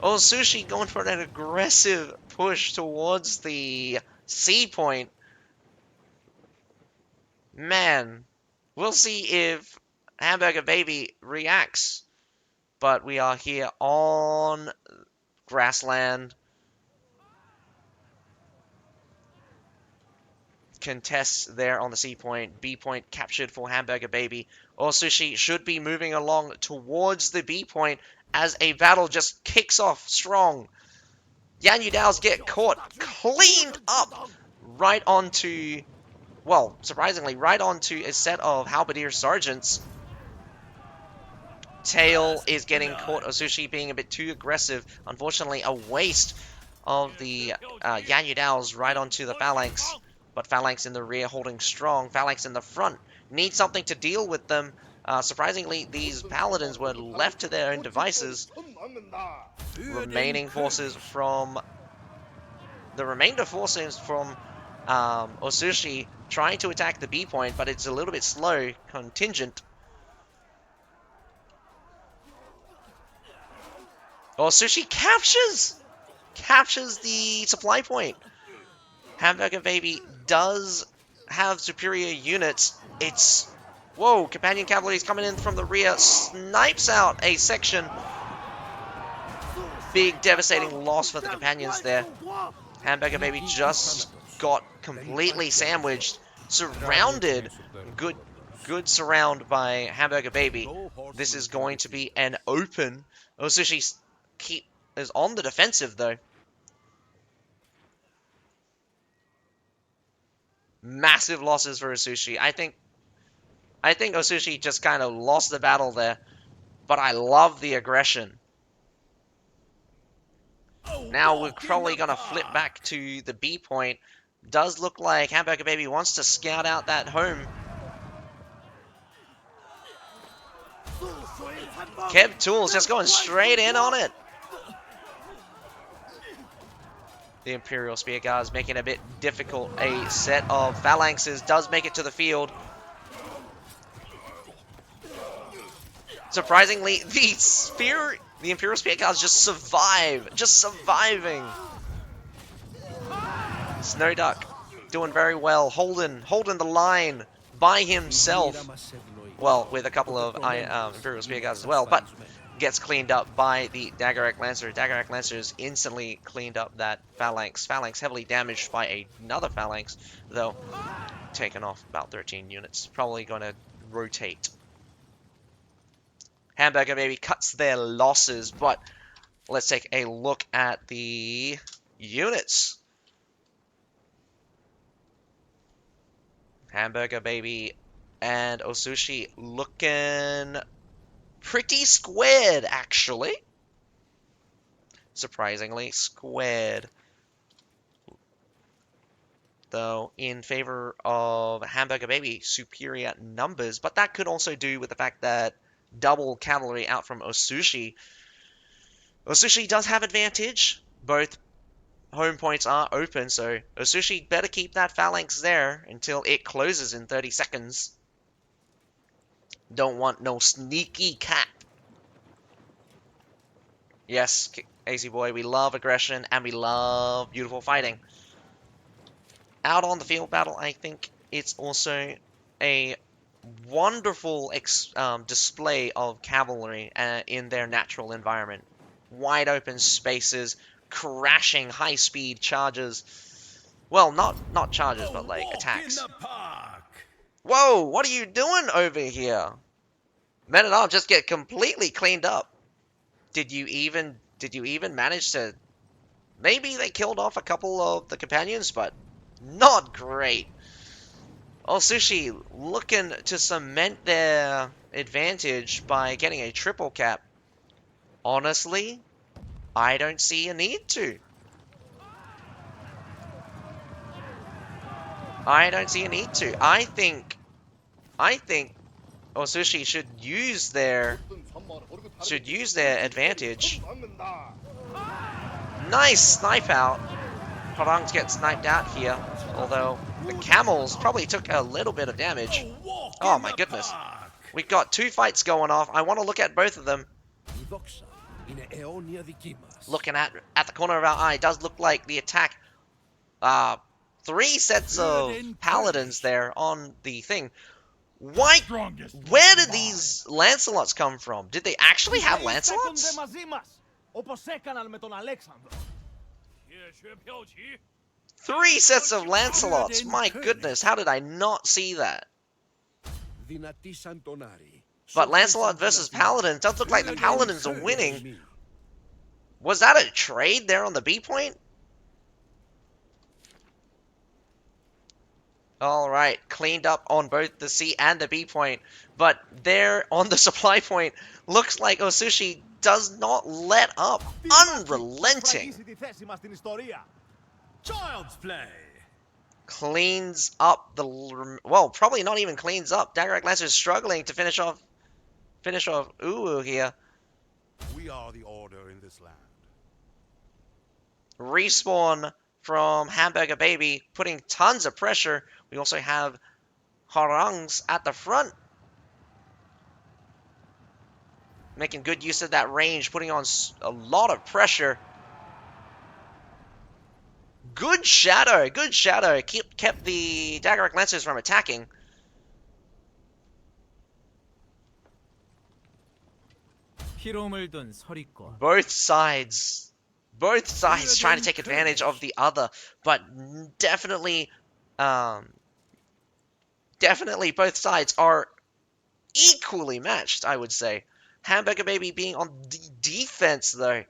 Oh, Sushi going for an aggressive push towards the C point. Man, we'll see if Hamburger Baby reacts. But we are here on grassland. Contests there on the C point. B point captured for Hamburger Baby. Sushi should be moving along towards the B point as a battle just kicks off strong. Yan Daos get caught, cleaned up right onto, well, surprisingly, right onto a set of Halberdier Sergeants. Tail is getting caught, Osushi being a bit too aggressive. Unfortunately, a waste of the Yan Daos right onto the Phalanx. But Phalanx in the rear holding strong. Phalanx in the front need something to deal with them. Surprisingly, these Paladins were left to their own devices. Remaining forces from the remainder forces from Osushi trying to attack the B point, but it's a little bit slow, contingent. Osushi captures the supply point. Hamburger Baby does have superior units. It's, whoa, companion cavalry is coming in from the rear, snipes out a section. Big devastating loss for the companions there. Hamburger Baby just got completely sandwiched, surrounded. Good surround by Hamburger Baby. This is going to be an open. Osushi is on the defensive though. Massive losses for Osushi. I think Osushi just kind of lost the battle there, but I love the aggression. Now we're probably going to flip back to the B point. Does look like Hamburger Baby wants to scout out that home. Kev Tools just going straight in on it. The Imperial Spear Guards making it a bit difficult. A set of phalanxes does make it to the field. Surprisingly, the Imperial Spear Guards just survive. Just surviving. Snowduck doing very well. Holding the line by himself. Well, with a couple of Imperial Spear Guards as well, but gets cleaned up by the Daggerak Lancer. Daggerak Lancers instantly cleaned up that Phalanx. Phalanx heavily damaged by another Phalanx, though taken off about 13 units. Probably going to rotate. Hamburger Baby cuts their losses, but let's take a look at the units. Hamburger Baby and Osushi looking pretty squared, actually. Surprisingly squared. Though in favor of Hamburger Baby, superior numbers. But that could also do with the fact that double cavalry out from Osushi. Osushi does have advantage. Both home points are open, so Osushi better keep that phalanx there until it closes in 30 seconds. Don't want no sneaky cap. Yes, AC Boy, we love aggression and we love beautiful fighting. Out on the field battle, I think it's also a wonderful display of cavalry in their natural environment. Wide open spaces, crashing high-speed charges. Well, not charges, but like attacks. Whoa, what are you doing over here? Men-at-Arms just get completely cleaned up. Did you even manage to... Maybe they killed off a couple of the companions, but not great. Sushi looking to cement their advantage by getting a triple cap. Honestly, I don't see a need to. I don't see a need to. I think Osushi should use their advantage. Nice snipe out. Harang gets sniped out here, although the camels probably took a little bit of damage. Oh my goodness. We've got two fights going off. I want to look at both of them. Looking at the corner of our eye, it does look like the attack. Three sets of paladins there on the thing. Why? Where did these Lancelots come from? Did they actually have Lancelots? Three sets of Lancelots. My goodness, how did I not see that? But Lancelot versus Paladin, it does look like the Paladins are winning. Was that a trade there on the B point? Alright, cleaned up on both the C and the B point. But there on the supply point, looks like Osushi does not let up. Unrelenting. Child's play. Cleans up the... Well, probably not even cleans up. Dagger Lancer is struggling to finish off Uwu here. We are the order in this land. Respawn from Hamburger Baby, putting tons of pressure. We also have Harangs at the front, making good use of that range, putting on a lot of pressure. Good shadow, good shadow. Kept the Dagger Lancers from attacking. Both sides trying to take advantage of the other, but definitely both sides are equally matched, I would say. Hamburger Baby being on defense, though.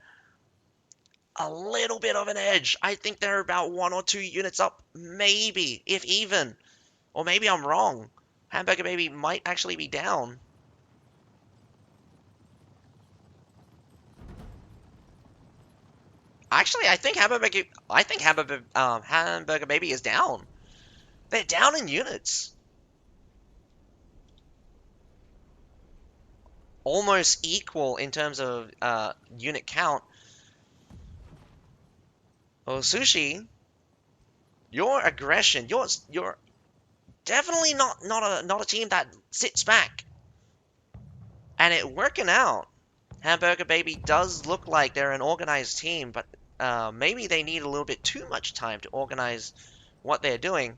A little bit of an edge. I think they're about 1 or 2 units up, maybe, if even. Or maybe I'm wrong. Hamburger Baby might actually be down. Actually, I think Hamburger Baby is down. They're down in units. Almost equal in terms of unit count. Oh, Sushi, your aggression, you're definitely not a team that sits back. And it working out. Hamburger Baby does look like they're an organized team, but maybe they need a little bit too much time to organize what they're doing.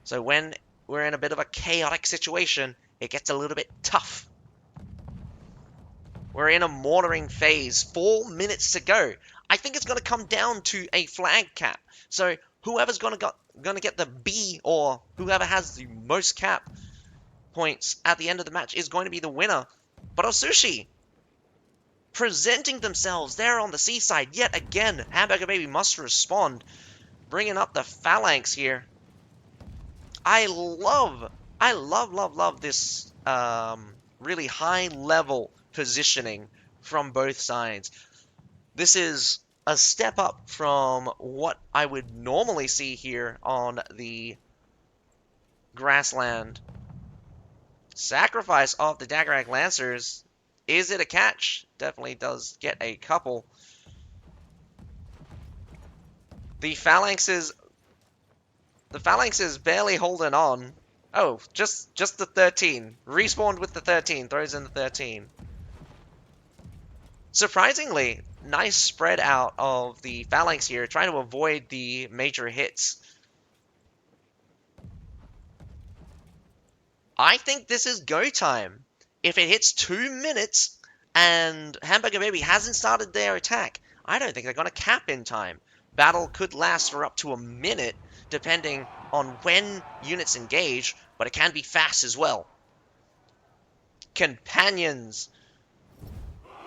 So when we're in a bit of a chaotic situation, it gets a little bit tough. We're in a mortaring phase. 4 minutes to go. I think it's going to come down to a flag cap. So whoever's going to get the B, or whoever has the most cap points at the end of the match is going to be the winner. But Osushi presenting themselves there on the seaside yet again. Hamburger Baby must respond, bringing up the phalanx here. I love this really high level positioning from both sides. This is a step up from what I would normally see here on the grassland. Sacrifice of the Daggerack Lancers. Is it a catch? Definitely does get a couple. The phalanx is barely holding on. Oh, just the 13. Respawned with the 13. Throws in the 13. Surprisingly, nice spread out of the phalanx here, trying to avoid the major hits. I think this is go time. If it hits 2 minutes and Hamburger Baby hasn't started their attack, I don't think they're going to cap in time. Battle could last for up to a minute, depending on when units engage, but it can be fast as well. Companions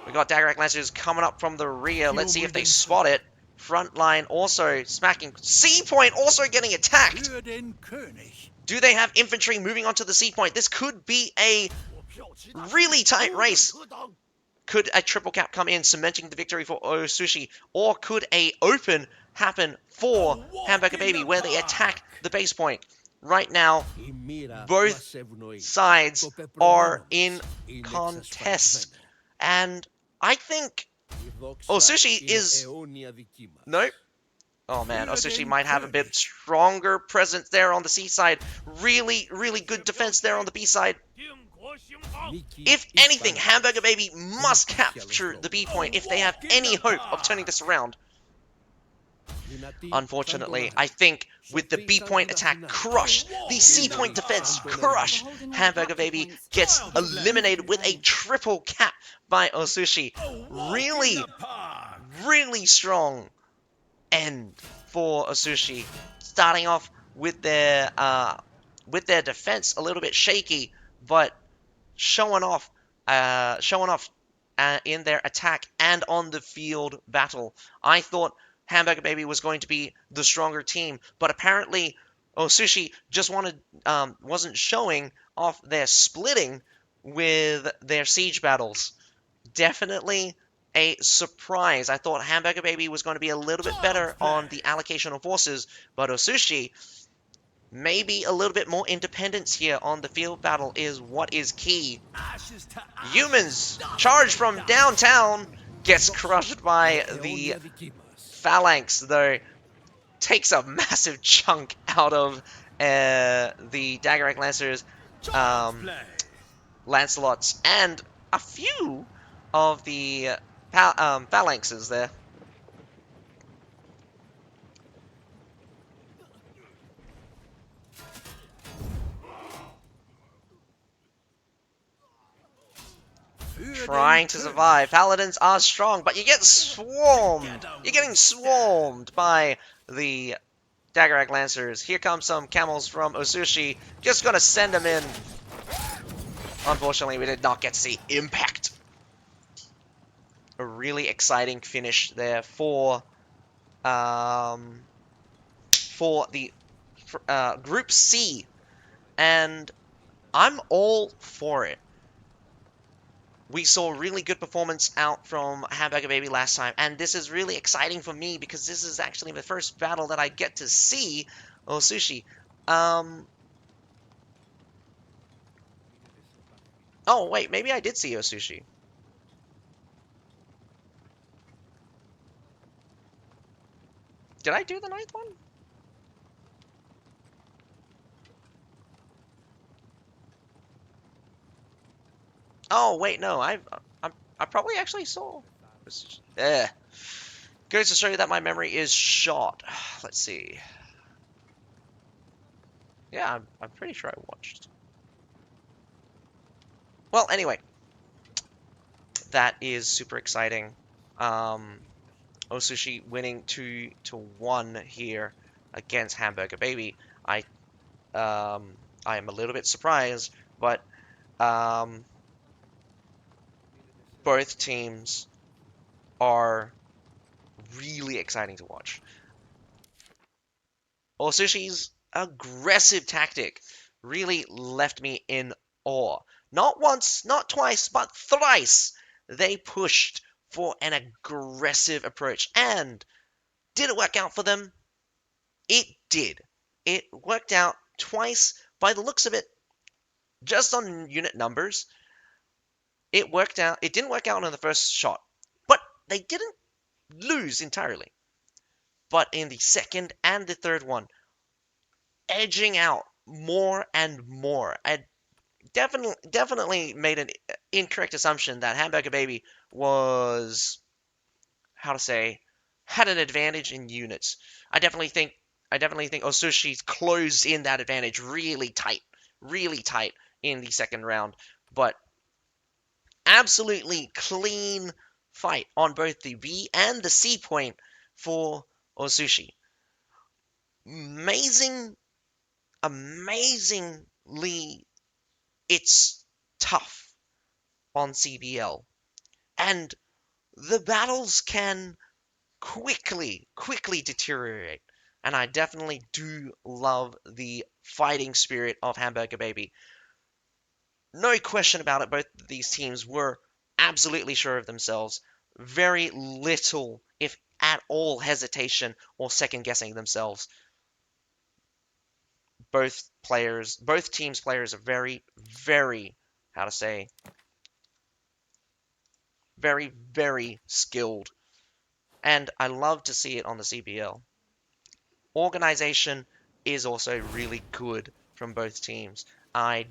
We got Dagrak Lancers coming up from the rear. Let's see if they spot it. Front line also smacking. C point also getting attacked. Do they have infantry moving onto the C point? This could be a really tight race. Could a triple cap come in, cementing the victory for Osushi? Or could a open happen for Hamburger Baby, where they attack the base point? Right now, both sides are in contest. And I think Osushi is... Nope. Oh man, Osushi might have a bit stronger presence there on the C side. Really, really good defense there on the B side. If anything, Hamburger Baby must capture the B point if they have any hope of turning this around. Unfortunately, I think with the B point attack crushed, the C point defense crushed, Hamburger Baby gets eliminated with a triple cap by Osushi. Really, really strong end for Osushi. Starting off with their defense a little bit shaky, but showing off in their attack and on the field battle. I thought Hamburger Baby was going to be the stronger team, but apparently Osushi just wasn't showing off their splitting with their siege battles. Definitely a surprise. I thought Hamburger Baby was going to be a little bit better on the allocation of forces, but Osushi, maybe a little bit more independence here on the field battle is what is key. Humans charge from downtown, gets crushed by the phalanx, though. Takes a massive chunk out of the Daggerak Lancers, Lancelots, and a few of the phalanxes there. Trying to survive. Paladins are strong, but you get swarmed. You're getting swarmed by the Daggerak Lancers. Here come some camels from Osushi. Just gonna send them in. Unfortunately, we did not get to see impact. A really exciting finish there for the Group C, and I'm all for it. We saw really good performance out from Hamburger Baby last time, and this is really exciting for me because this is actually the first battle that I get to see Osushi. Oh, wait, maybe I did see Osushi. Did I do the 9th one? Oh, wait, no, I probably actually saw. Goes to show you that my memory is shot. Let's see. Yeah, I'm pretty sure I watched. Well, anyway, that is super exciting. Osushi winning 2-1 here against Hamburger Baby. I am a little bit surprised, but both teams are really exciting to watch. Osushi's aggressive tactic really left me in awe. Not once, not twice, but thrice they pushed for an aggressive approach. And did it work out for them? It did. It worked out twice by the looks of it, just on unit numbers. It worked out. It didn't work out on the first shot, but they didn't lose entirely. But in the second and the third one, edging out more and more. I definitely made an incorrect assumption that Hamburger Baby was, how to say, had an advantage in units. I definitely think Osushi's closed in that advantage really tight in the second round. But absolutely clean fight on both the B and the C point for Osushi. Amazingly, it's tough on CBL. and the battles can quickly deteriorate. And I definitely do love the fighting spirit of Hamburger Baby. No question about it, both of these teams were absolutely sure of themselves. Very little, if at all, hesitation or second guessing themselves. Both teams' players are very, how to say, very skilled. And I love to see it on the CBL. Organization is also really good from both teams. I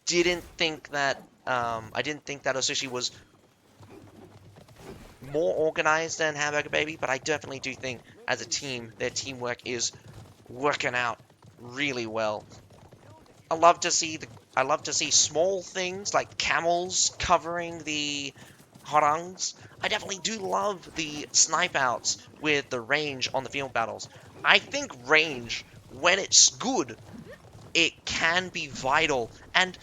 didn't think that Osushi was more organized than Hamburger Baby, but I definitely do think as a team, their teamwork is working out really well. I love to see small things like camels covering the harangs. I definitely do love the snipe outs with the range on the field battles. I think range, when it's good, it can be vital, and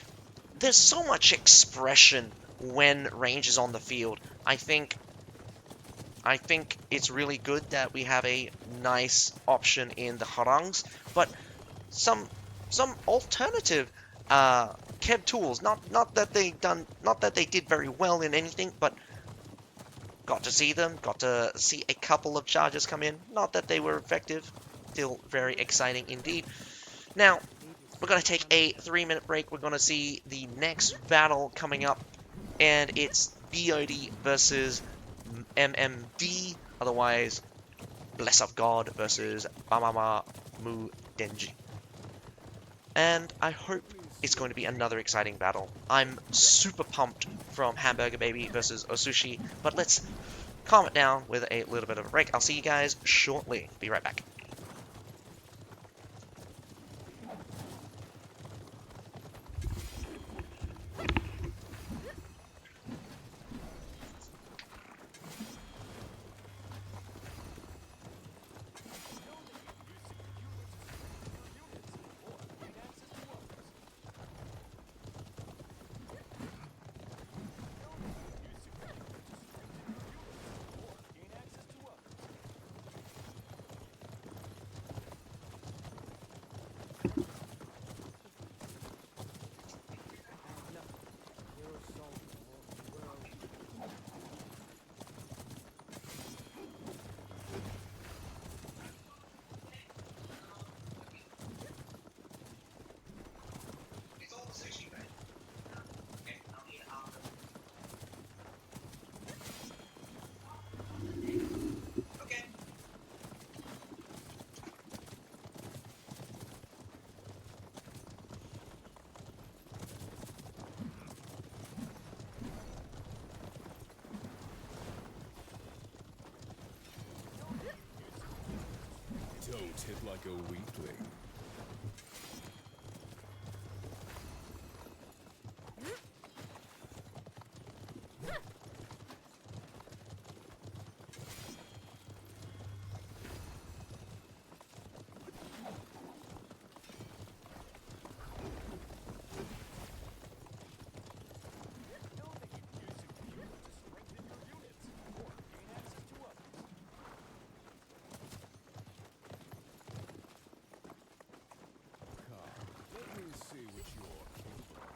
there's so much expression when range is on the field. I think it's really good that we have a nice option in the harangs, but some some alternative Kev tools. Not that they did very well in anything, but got to see them. Got to see a couple of charges come in. Not that they were effective. Still very exciting indeed. Now we're gonna take a 3-minute break. We're gonna see the next battle coming up, and it's BOD versus MMD, otherwise Bless of God versus Bamama Mu Denji. And I hope it's going to be another exciting battle. I'm super pumped from Hamburger Baby versus Osushi, but let's calm it down with a little bit of a break. I'll see you guys shortly. Be right back. Don't hit like a weakling. Let me see what you're capable of.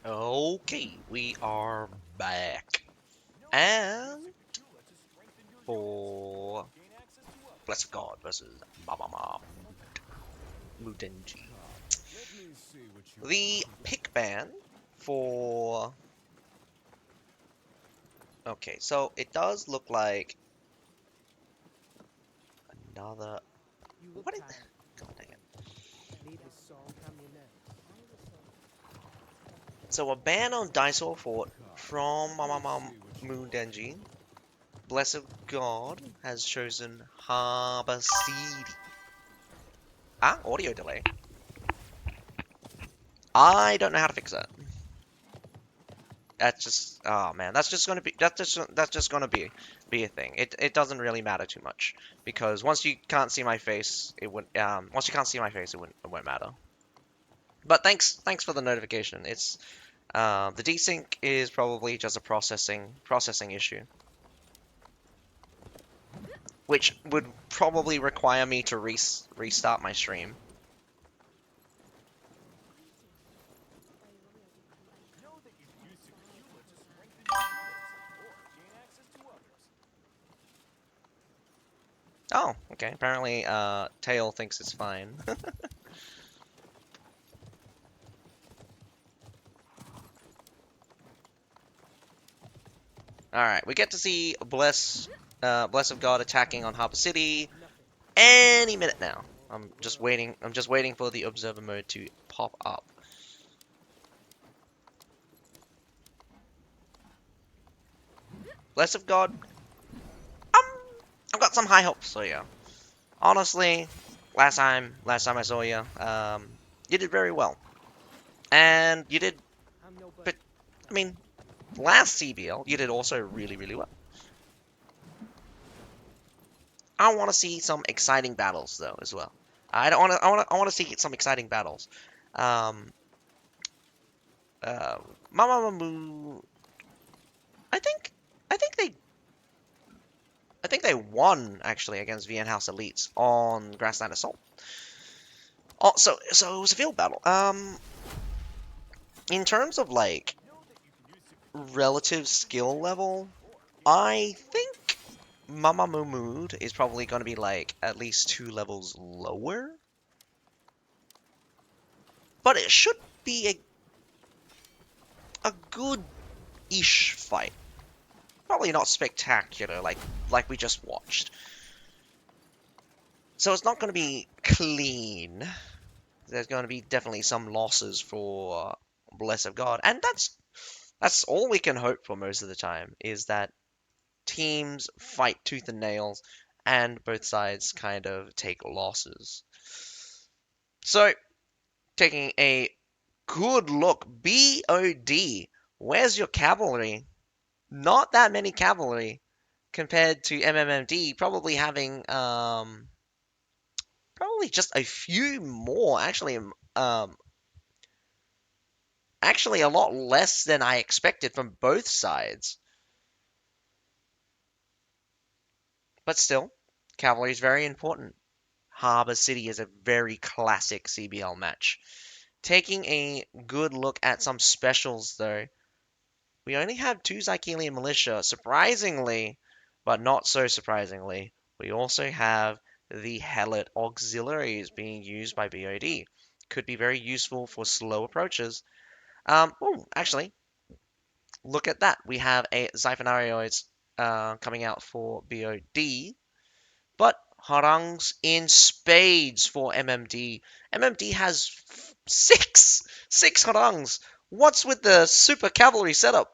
Okay, we are back. Know that And you can use Secrecula to strengthen your for units, or gain access to others. Bless of God versus Mama Mudenji. Let me see what you are The capable pick of. ban for... Okay, so it does look like another... You look What is... tired. God dang it. Need the salt on your nose. So a ban on Dinosaur Fort from Let me Mama see what you are Mudenji. capable of. Bless of God has chosen Harbor City. Ah, audio delay. I don't know how to fix that. That's just, oh man, that's just gonna be a thing. It doesn't really matter too much because once you can't see my face, once you can't see my face, it won't matter. But thanks for the notification. It's the desync is probably just a processing issue, which would probably require me to restart my stream. Know that you can use Secrecula to strengthen your units, or gain access to others. Oh, okay. Apparently, Tail thinks it's fine. Alright, we get to see Bless of God attacking on Harbor City Nothing. any minute now. I'm just waiting for the observer mode to pop up. Bless of God, I've got some high hopes for you. Honestly, last time I saw you, you did very well. And you did, I'm nobody. but, I mean, last CBL, you did also really well. I want to see some exciting battles though as well. I don't want to. I want to see some exciting battles. Um, uh, Mamamoo. I think. I think they. I think they won actually against VN House Elites on Grassland Assault. Oh, so it was a field battle. In terms of like Know that you can use Secrecula to relative strengthen your skill units, level, or gain I access to others. think Mamamoo is probably going to be like at least 2 levels lower, but it should be a good-ish fight. Probably not spectacular like we just watched. So it's not going to be clean. There's going to be definitely some losses for Bless of God, and that's all we can hope for most of the time is that teams fight tooth and nails and both sides kind of take losses. So taking a good look, BOD, where's your cavalry? Not that many cavalry compared to MMMD, probably having probably just a few more. Actually a lot less than I expected from both sides. But still, cavalry is very important. Harbor City is a very classic CBL match. Taking a good look at some specials though, we only have 2 Zychelian Militia, surprisingly, but not so surprisingly. We also have the Helot Auxiliaries being used by BOD. Could be very useful for slow approaches. Oh, actually, look at that. We have a Xiphonarioids coming out for BOD, but Harangs in spades for MMD. MMD has six Harangs. What's with the super cavalry setup?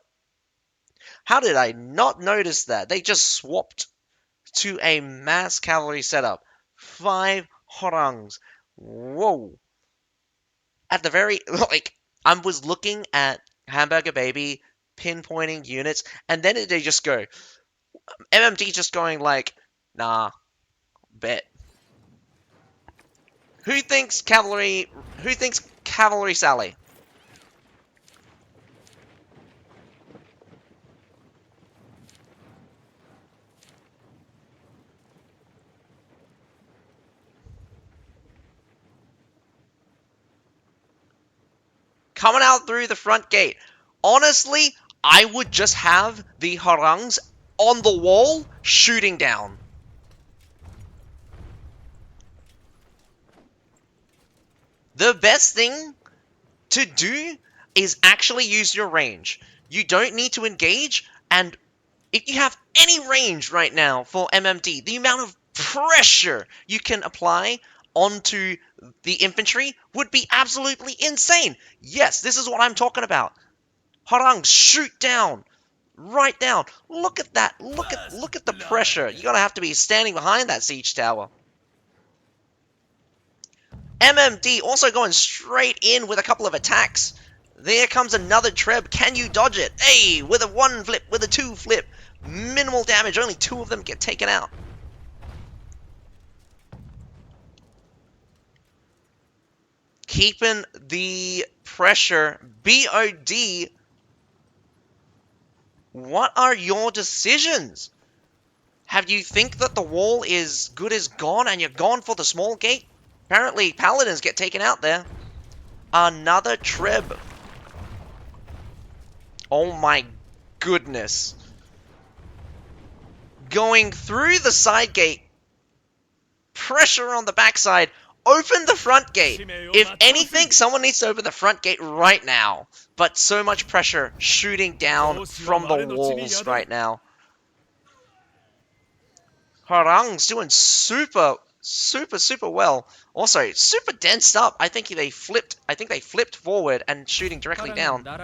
How did I not notice that? They just swapped to a mass cavalry setup. 5 Harangs. Whoa. At the very, like, I was looking at Hamburger Baby pinpointing units, and then they just go, MMD just going like, nah, bet. Who thinks Cavalry Sally? coming out through the front gate. Honestly, I would just have the harangs on the wall shooting down. The best thing to do is actually use your range. You don't need to engage, and if you have any range right now for MMD, the amount of pressure you can apply onto the infantry would be absolutely insane. Yes, this is what I'm talking about. Harang, shoot down. Right down. Look at that. Look at the pressure. You're gonna have to be standing behind that siege tower. MMD also going straight in with a couple of attacks. There comes another Treb. Can you dodge it? Hey, with a 1 flip, with a 2 flip. Minimal damage. Only 2 of them get taken out. Keeping the pressure. BOD. What are your decisions? Have you think that the wall is good as gone and you're gone for the small gate? Apparently, paladins get taken out there. Another Treb. Oh my goodness. Going through the side gate. Pressure on the backside. Open the front gate. If anything, someone needs to open the front gate right now. But so much pressure shooting down from the walls right now. Harang's doing super well. Also, super densed up. I think they flipped forward and shooting directly down. BOD,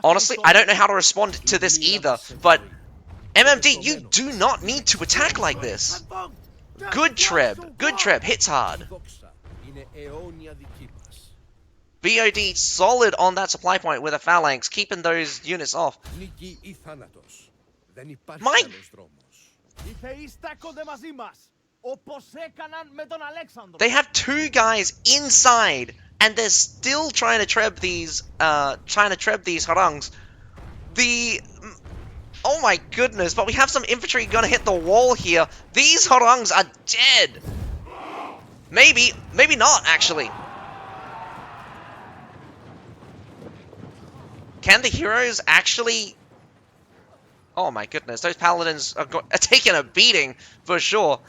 honestly, I don't know how to respond to this either, but MMD, you do not need to attack like this. Good Treb, hits hard. BOD solid on that supply point with a phalanx, keeping those units off. My... They have 2 guys inside, and they're still trying to treb these harangs. Oh my goodness, but we have some infantry gonna hit the wall here. These harangs are dead. Maybe not, actually. Can the heroes actually... Oh my goodness, those paladins are taking a beating, for sure.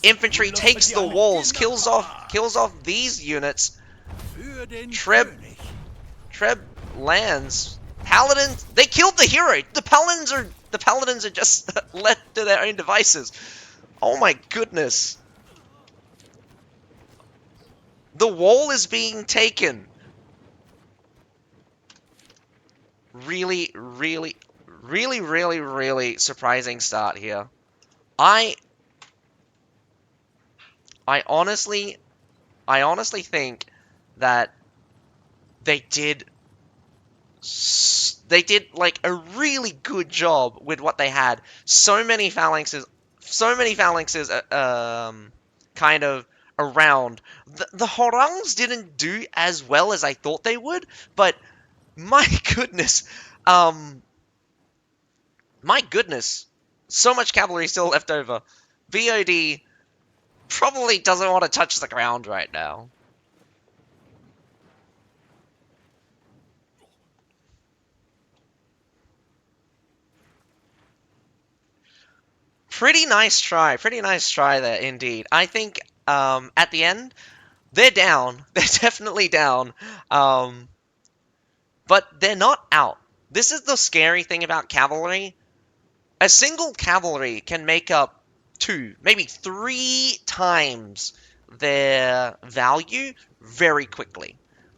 Infantry takes the walls, kills off these units. Treb lands. Paladins, they killed the hero. The paladins are just left to their own devices. Oh my goodness. The wall is being taken. Really surprising start here. I honestly think that they did like a really good job with what they had. So many phalanxes kind of around. The harangs didn't do as well as I thought they would, but my goodness, so much cavalry still left over. BOD probably doesn't want to touch the ground right now. Pretty nice try there, indeed. I think, at the end, they're down. They're definitely down. But they're not out. This is the scary thing about cavalry. A single cavalry can make up 2, maybe 3 times their value very quickly.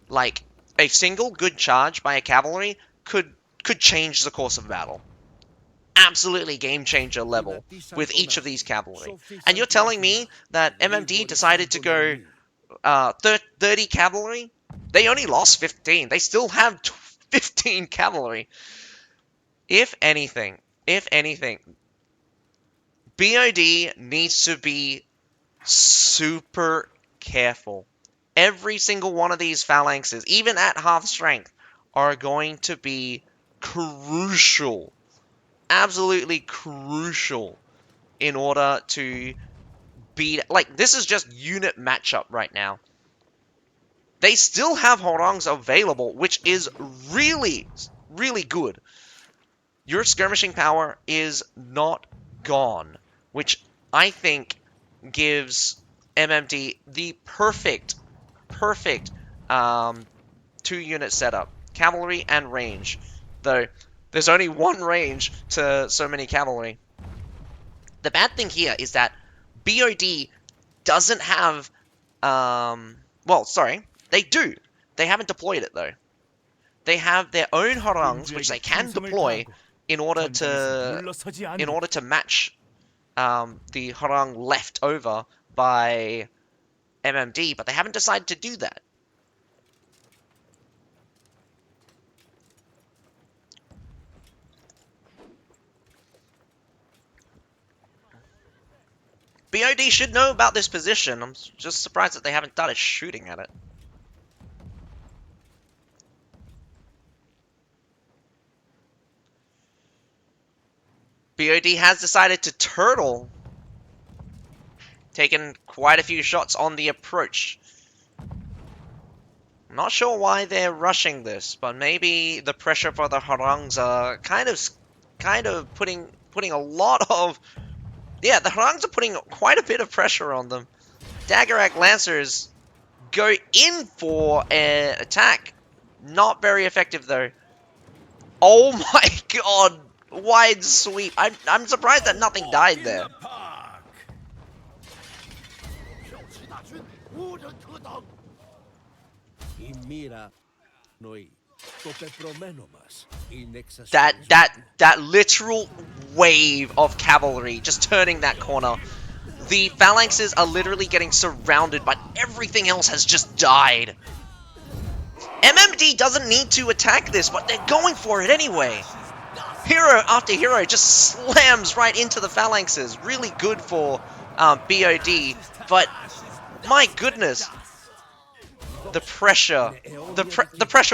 Like, a single good charge by a cavalry could change the course of battle. Absolutely game changer level with each of these cavalry. And you're telling me that MMD decided to go 30 cavalry? They only lost 15. They still have 15 cavalry. If anything, BOD needs to be super careful. Every single one of these phalanxes, even at half strength, are going to be crucial. Absolutely crucial in order to beat... Like, this is just unit matchup right now. They still have Horangs available, which is really, really good. Your skirmishing power is not gone, which I think gives MMD the perfect 2-unit setup. Cavalry and range. Though, there's only one range to so many cavalry. The bad thing here is that BOD doesn't have... well, sorry. They do. They haven't deployed it, though. They have their own Harangs, which they can deploy in order to match the Harang left over by MMD, but they haven't decided to do that. BOD should know about this position. I'm just surprised that they haven't started shooting at it. BOD has decided to turtle, taking quite a few shots on the approach. I'm not sure why they're rushing this, but maybe the pressure for the Harangs are kind of putting a lot of... Yeah, the Harangs are putting quite a bit of pressure on them. Daggerak Lancers go in for an attack. Not very effective, though. Oh my god! Wide sweep. I'm surprised that nothing died there. That literal wave of cavalry just turning that corner. The phalanxes are literally getting surrounded, but everything else has just died. MMD doesn't need to attack this, but they're going for it anyway. Hero after hero just slams right into the phalanxes. Really good for BOD, but my goodness. The pressure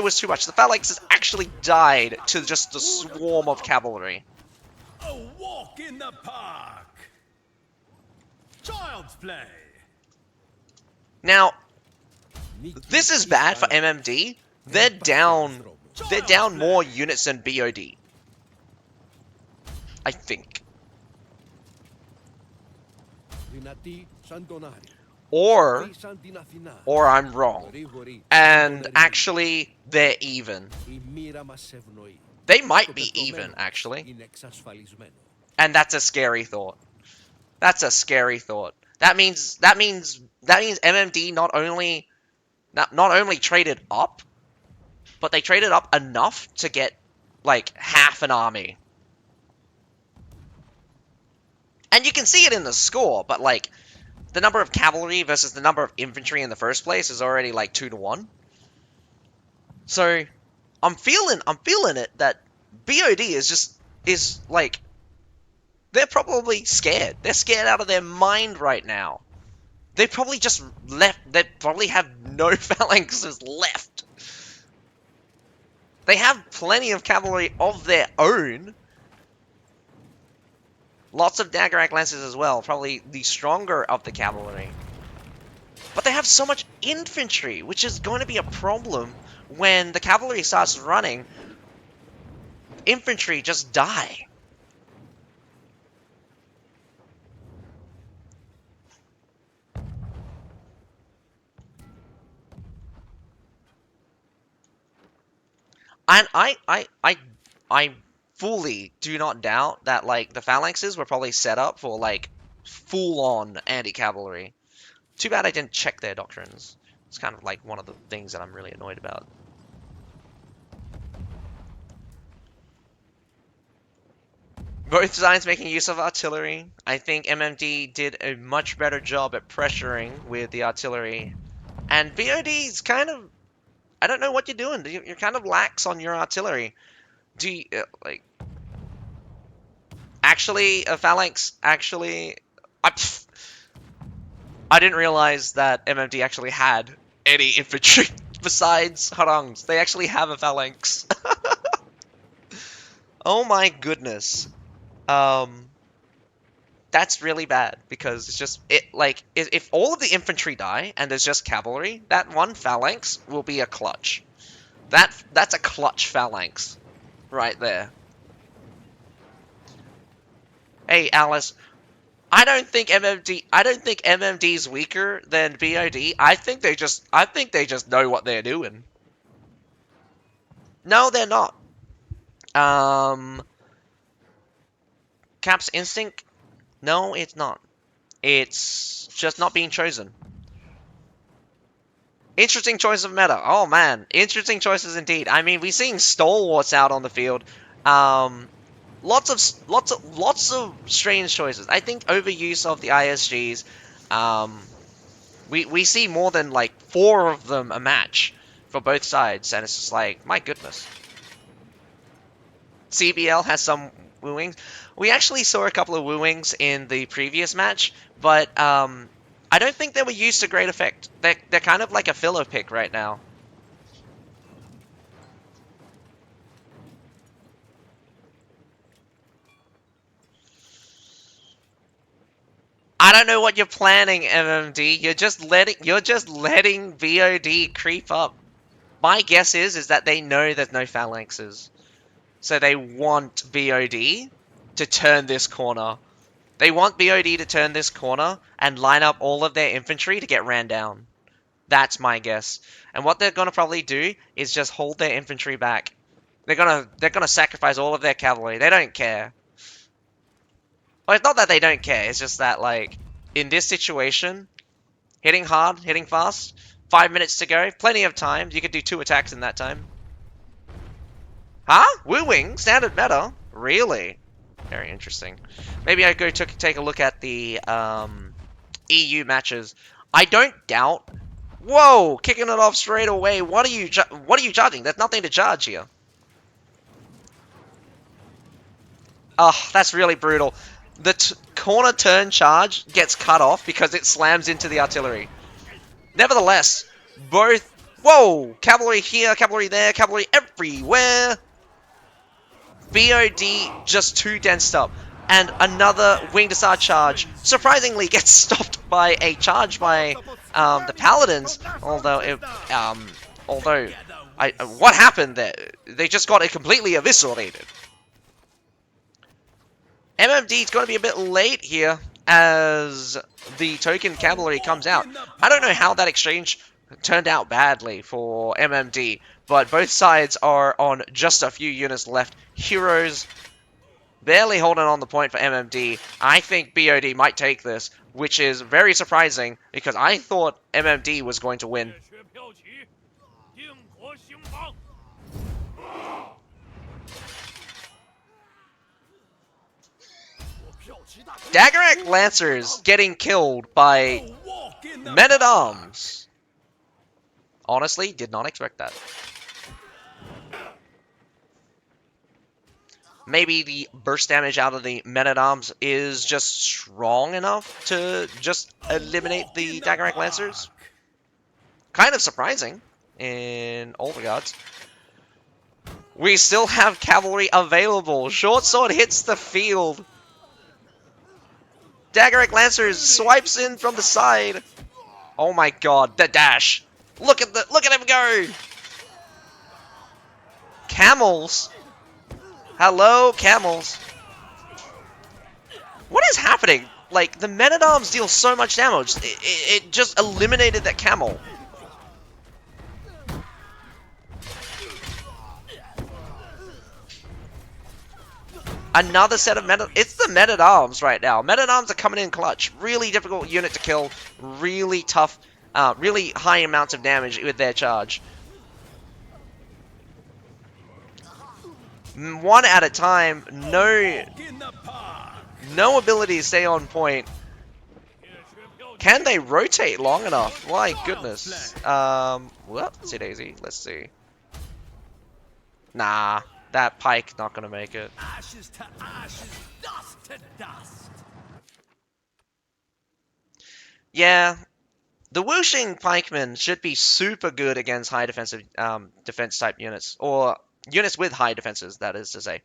was too much. The phalanxes actually died to just the swarm of cavalry. A walk in the park. Child's play. Now, this is bad for MMD. They're down more units than BOD. I think. Or I'm wrong. And actually, they're even. They might be even, actually. And that's a scary thought. That's a scary thought. That means MMD not only traded up, but they traded up enough to get like half an army. And you can see it in the score, but like the number of cavalry versus the number of infantry in the first place is already like 2-to-1. So I'm feeling it that BOD is like, they're probably scared. They're scared out of their mind right now. They probably just left. They probably have no phalanxes left. They have plenty of cavalry of their own. Lots of Daggerak Lancers as well. Probably the stronger of the cavalry. But they have so much infantry, which is going to be a problem when the cavalry starts running. Infantry just die. And I fully do not doubt that, like, the phalanxes were probably set up for, like, full-on anti-cavalry. Too bad I didn't check their doctrines. It's kind of, like, one of the things that I'm really annoyed about. Both sides making use of artillery. I think MMD did a much better job at pressuring with the artillery. And BOD's kind of... I don't know what you're doing. You're kind of lax on your artillery. Do you, like... Actually, a phalanx, actually... I didn't realize that MMD actually had any infantry besides harangs. They actually have a phalanx. Oh my goodness. that's really bad because it's just if all of the infantry die and there's just cavalry, that one phalanx will be a clutch. That's a clutch phalanx right there. Hey Alice, I don't think MMD's weaker than BOD. I think they just know what they're doing. No, they're not. Um Cap's instinct? No, it's not. It's just not being chosen. Interesting choice of meta. Oh man, interesting choices indeed. I mean, we're seeing stalwarts out on the field. Lots of strange choices. I think overuse of the ISGs. We see more than like 4 of them a match for both sides, and it's just like, my goodness. CBL has some wooings. We actually saw a couple of wooings in the previous match, but I don't think they were used to great effect. They're kind of like a filler pick right now. I don't know what you're planning, MMD. You're just letting VOD creep up. My guess is that they know there's no phalanxes. So they want VOD to turn this corner. They want BOD to turn this corner and line up all of their infantry to get ran down. That's my guess. And what they're gonna probably do is just hold their infantry back. They're gonna sacrifice all of their cavalry. They don't care. Well, it's not that they don't care. It's just that like in this situation, hitting hard, hitting fast, 5 minutes to go, plenty of time. You could do 2 attacks in that time. Huh? Wooing? Standard meta? Really? Very interesting. Maybe I go take a look at the EU matches. I don't doubt. Whoa! Kicking it off straight away. What are you charging? There's nothing to charge here. Oh, that's really brutal. The corner turn charge gets cut off because it slams into the artillery. Nevertheless, both... Whoa! Cavalry here, cavalry there, cavalry everywhere. BOD just too densed up. And another Winged Hussar charge surprisingly gets stopped by a charge by the Paladins. What happened there? They just got it completely eviscerated. MMD is going to be a bit late here as the token cavalry comes out. I don't know how that exchange turned out badly for MMD, but both sides are on just a few units left. Heroes barely holding on the point for MMD. I think BOD might take this, which is very surprising because I thought MMD was going to win. Daggerak Lancers getting killed by Men-at-Arms. Honestly, did not expect that. Maybe the burst damage out of the Men-at-Arms is just strong enough to just eliminate the Daggerak Lancers. Kind of surprising in all regards. We still have cavalry available. Short sword hits the field. Daggerak Lancers swipes in from the side. Oh my god, the dash. Look at him go. Camels. Hello, camels. What is happening? Like, the Men-at-Arms deal so much damage. It just eliminated that camel. Another set of It's the Men-at-Arms right now. Men-at-Arms are coming in clutch. Really difficult unit to kill. Really tough. Really high amounts of damage with their charge. One at a time. No ability to stay on point. Can they rotate long enough? My goodness. Whoopsie daisy. Let's see. Nah. That pike not gonna make it. Ashes to ashes, dust to dust. Yeah, the Wuxing pikemen should be super good against high defensive defense type units, or units with high defenses. That is to say,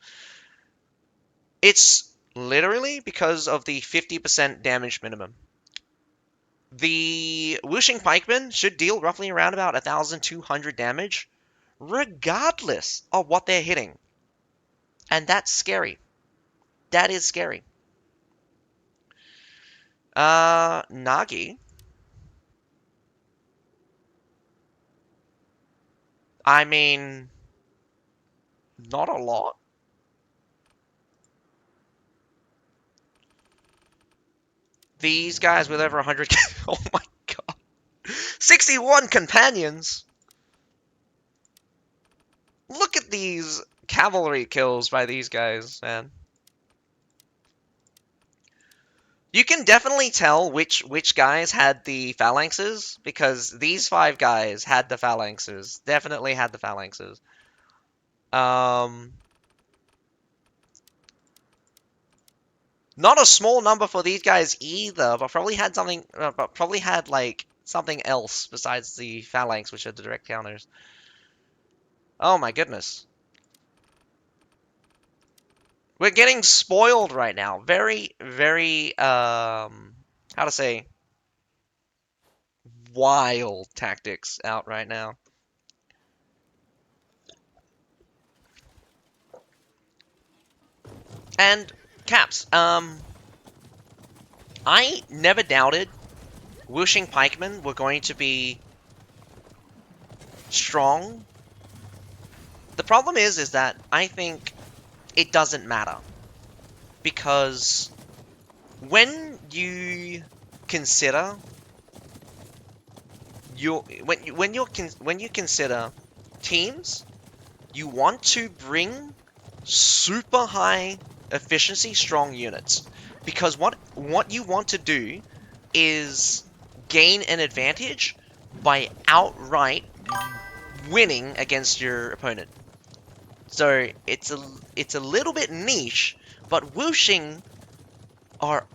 it's Literally because of the 50% damage minimum. The Whooshing Pikemen should deal roughly around about 1,200 damage, regardless of what they're hitting. And that's scary. That is scary. Nagi. I mean, not a lot. These guys with over 100. Oh my god. 61 companions. Look at these cavalry kills by these guys, man. You can definitely tell which guys had the phalanxes, because these 5 guys had the phalanxes. Definitely had the phalanxes. Not a small number for these guys either, but probably had something. But probably had like something else besides the phalanx, which are the direct counters. Oh my goodness. We're getting spoiled right now. Very, very, how to say, wild tactics out right now. And, Caps, I never doubted Whooshing Pikemen were going to be strong. The problem is that I think it doesn't matter. Because when you consider when you consider teams, you want to bring super high efficiency strong units, because what you want to do is gain an advantage by outright winning against your opponent. So it's a little bit niche, but whooshing are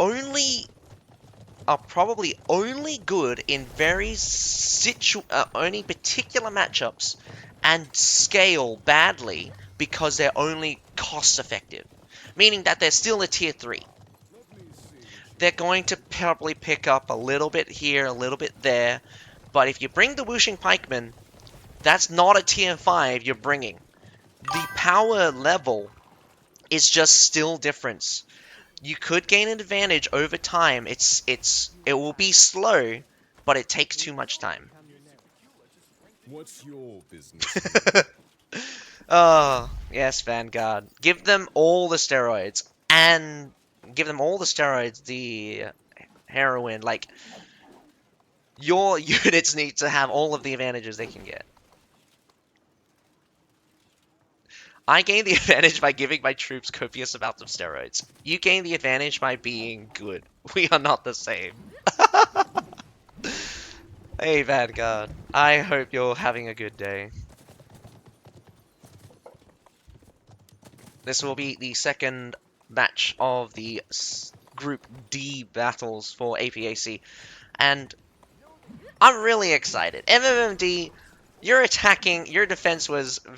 probably only good in only particular matchups, and scale badly because they're only cost effective. Meaning that they're still a tier 3. They're going to probably pick up a little bit here, a little bit there. But if you bring the Whooshing Pikeman, that's not a tier 5 you're bringing. The power level is just still different. You could gain an advantage over time. It will be slow, but it takes too much time. What's your business? Oh, yes, Vanguard. Give them all the steroids. And give them all the steroids, the heroin. Like, your units need to have all of the advantages they can get. I gain the advantage by giving my troops copious amounts of steroids. You gain the advantage by being good. We are not the same. Hey, Vanguard. I hope you're having a good day. This will be the second match of the Group D battles for APAC. And I'm really excited. MMMD, your defense was a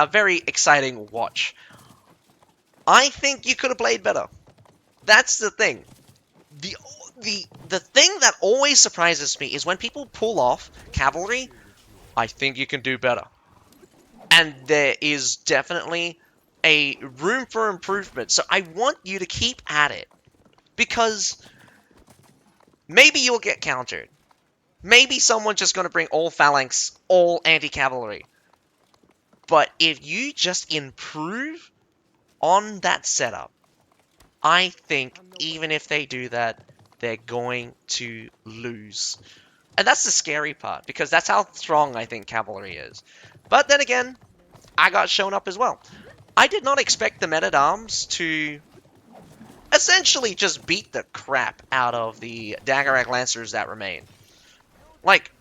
very exciting watch. I think you could have played better. That's the thing. The thing that always surprises me is when people pull off cavalry. I think you can do better. And there is definitely a room for improvement. So I want you to keep at it. Because maybe you'll get countered. Maybe someone's just going to bring all phalanx, all anti-cavalry. But if you just improve on that setup, I think even if they do that, they're going to lose. And that's the scary part, because that's how strong I think cavalry is. But then again, I got shown up as well. I did not expect the men-at-arms to essentially just beat the crap out of the Daggerak Lancers that remain. Like,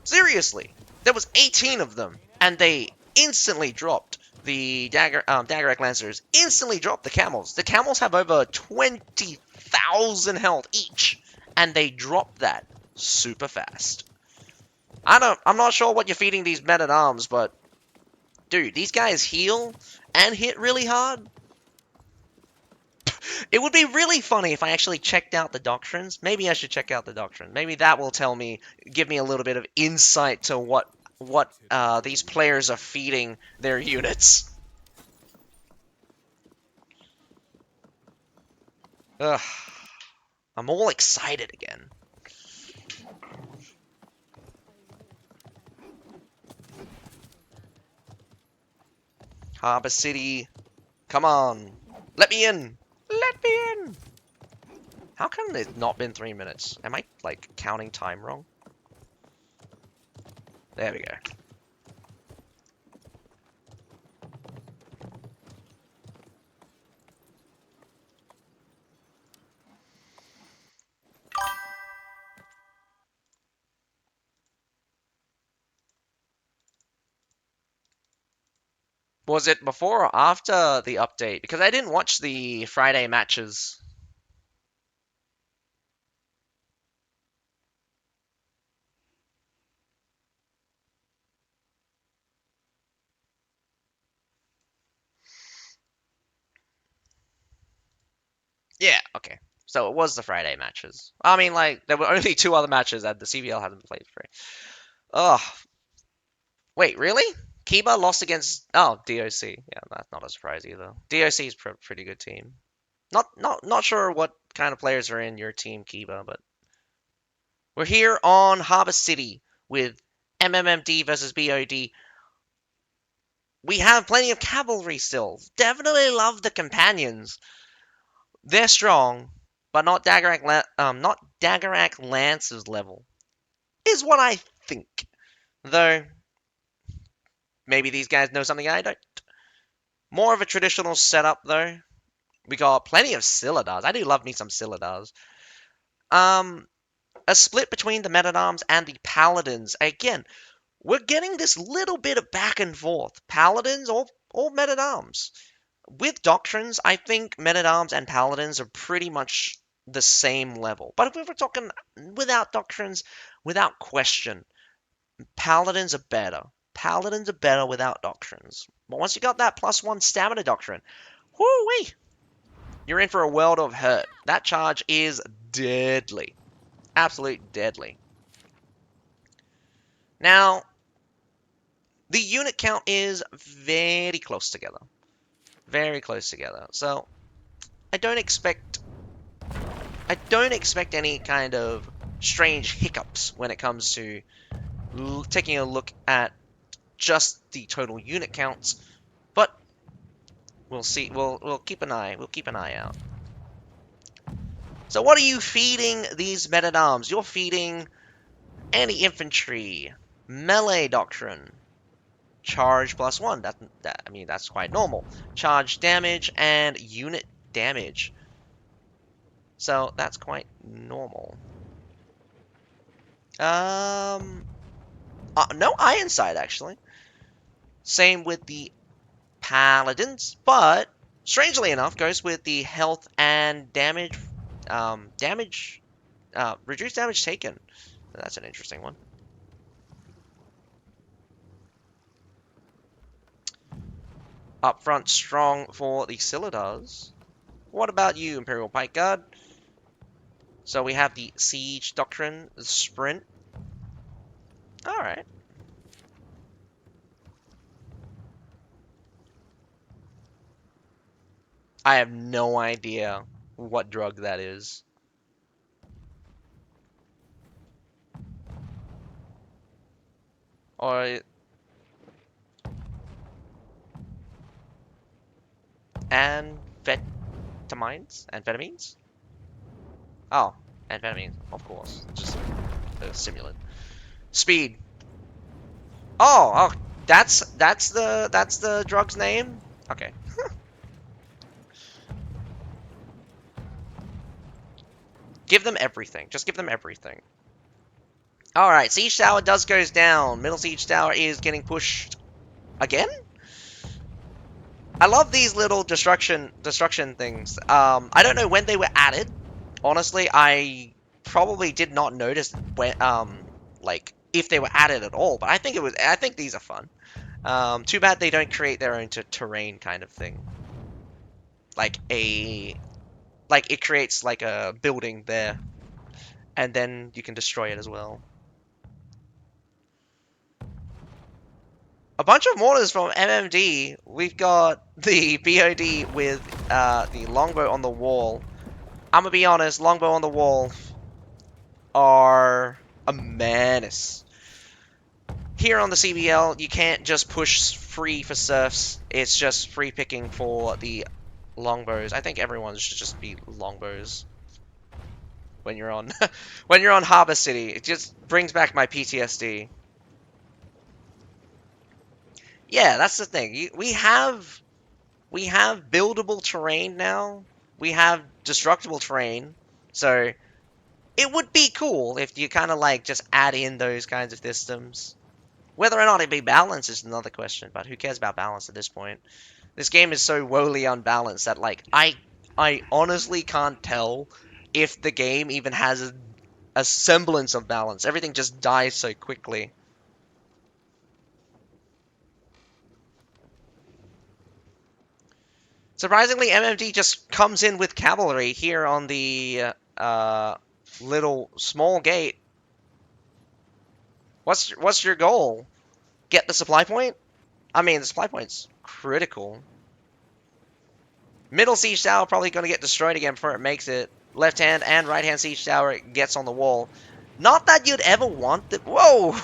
seriously, there was 18 of them, and they instantly dropped the Daggerak Lancers. Instantly dropped the camels. The camels have over 20,000 health each, and they dropped that super fast. I'm not sure what you're feeding these men-at-arms, but dude, these guys heal and hit really hard. It would be really funny if I actually checked out the doctrines. Maybe I should check out the doctrine. Maybe that will tell me, give me a little bit of insight to what these players are feeding their units. Ugh, I'm all excited again. Harbor City, come on, let me in. Let me in. How come it's not been 3 minutes? Am I like counting time wrong? There we go. Was it before or after the update? Because I didn't watch the Friday matches. Yeah, okay. So it was the Friday matches. I mean, like, there were only 2 other matches that the CBL hadn't played for. Oh, wait, really? Kiba lost against DOC. Yeah, that's not a surprise either. DOC is pretty good team. Not sure what kind of players are in your team, Kiba, but we're here on Harbor City with MMMD versus BOD. We have plenty of cavalry still. Definitely love the companions. They're strong, but not Daggerak Lance's level, is what I think. Though, maybe these guys know something I don't. More of a traditional setup, though. We got plenty of Silidars. I do love me some Silidars. A split between the Men-at-Arms and the Paladins. Again, we're getting this little bit of back and forth. Paladins or Men-at-Arms. With Doctrines, I think Men-at-Arms and Paladins are pretty much the same level. But if we're talking without Doctrines, without question, Paladins are better. Paladins are better without Doctrines. But once you got that +1 Stamina Doctrine, whoo-wee! You're in for a world of hurt. That charge is deadly. Absolute deadly. Now, the unit count is very close together. Very close together. So, I don't expect any kind of strange hiccups when it comes to taking a look at just the total unit counts, but we'll see. We'll keep an eye. We'll keep an eye out. So what are you feeding these men-at-arms? You're feeding anti-infantry, melee doctrine, charge +1. I mean, that's quite normal. Charge damage and unit damage. So that's quite normal. No Iron Sight, actually. Same with the Paladins, but strangely enough, goes with the health and damage, reduced damage taken. That's an interesting one. Up front, strong for the Silidars. What about you, Imperial Pike Guard? So we have the Siege Doctrine, the Sprint. Alright. I have no idea what drug that is. Or... Amphetamines? Oh, amphetamines, of course. Just a stimulant. Speed. Oh, that's the drug's name? Okay. Give them everything. Just give them everything. Alright, Siege Tower goes down. Middle Siege Tower is getting pushed again? I love these little destruction things. I don't know when they were added. Honestly, I probably did not notice when, like, if they were added at all, but I think these are fun. Too bad they don't create their own terrain kind of thing. Like a Like, it creates, like, a building there. And then you can destroy it as well. A bunch of mortars from MMD. We've got the BOD with the longbow on the wall. I'm gonna be honest, longbow on the wall are a menace. Here on the CBL, you can't just push free for serfs. It's just free picking for the longbows. I think everyone should just be longbows when you're on when you're on Harbor City. It just brings back my PTSD. Yeah, that's the thing. We have buildable terrain now. We have destructible terrain. So it would be cool if you kind of like just add in those kinds of systems. Whether or not it be balanced is another question, but who cares about balance at this point? This game is so woefully unbalanced that like I honestly can't tell if the game even has a semblance of balance. Everything just dies so quickly. Surprisingly, MMD just comes in with cavalry here on the little small gate. What's your goal? Get the supply point? I mean, the supply point's critical. Middle siege tower probably going to get destroyed again before it makes it. Left hand and right hand siege tower gets on the wall. Not that you'd ever want it. Whoa!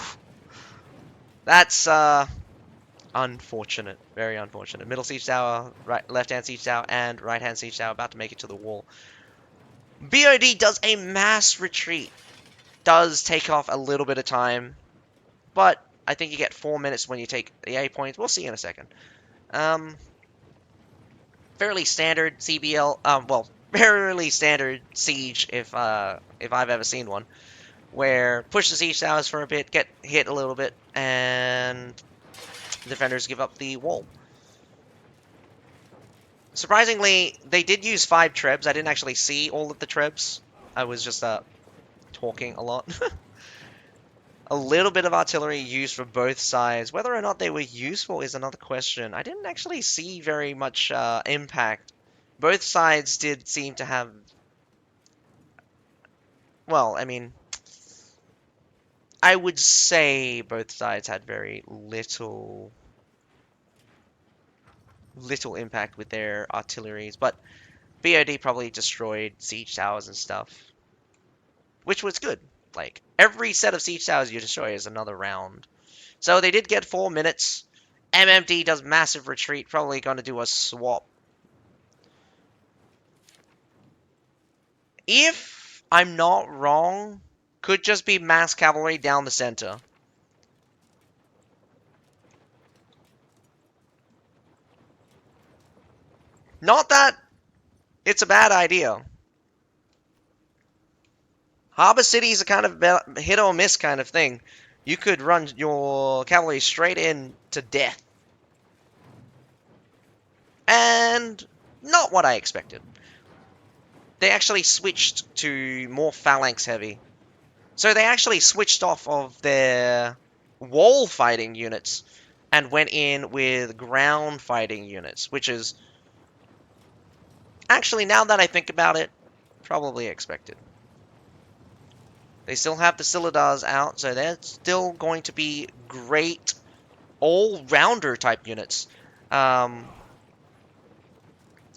That's unfortunate. Very unfortunate. Middle siege tower, right, left hand siege tower, and right hand siege tower about to make it to the wall. BOD does a mass retreat. Does take off a little bit of time, but I think you get 4 minutes when you take the A points. We'll see in a second. Fairly standard CBL. Well, fairly standard siege if I've ever seen one, where push the siege towers for a bit, get hit a little bit, and defenders give up the wall. Surprisingly, they did use 5 trebs. I didn't actually see all of the trebs. I was just talking a lot. A little bit of artillery used for both sides. Whether or not they were useful is another question. I didn't actually see very much impact. Both sides did seem to have... Well, I mean... I would say both sides had very little impact with their artilleries, but BOD probably destroyed siege towers and stuff, which was good. Like, every set of siege towers you destroy is another round. So they did get 4 minutes. MMD does massive retreat, probably going to do a swap. If I'm not wrong, could just be mass cavalry down the center. Not that it's a bad idea. Harbor City is a kind of hit or miss kind of thing. You could run your cavalry straight in to death. And not what I expected. They actually switched to more phalanx heavy. So they actually switched off of their wall fighting units and went in with ground fighting units, which is actually, now that I think about it, probably expected. They still have the Silidars out, so they're still going to be great all-rounder type units.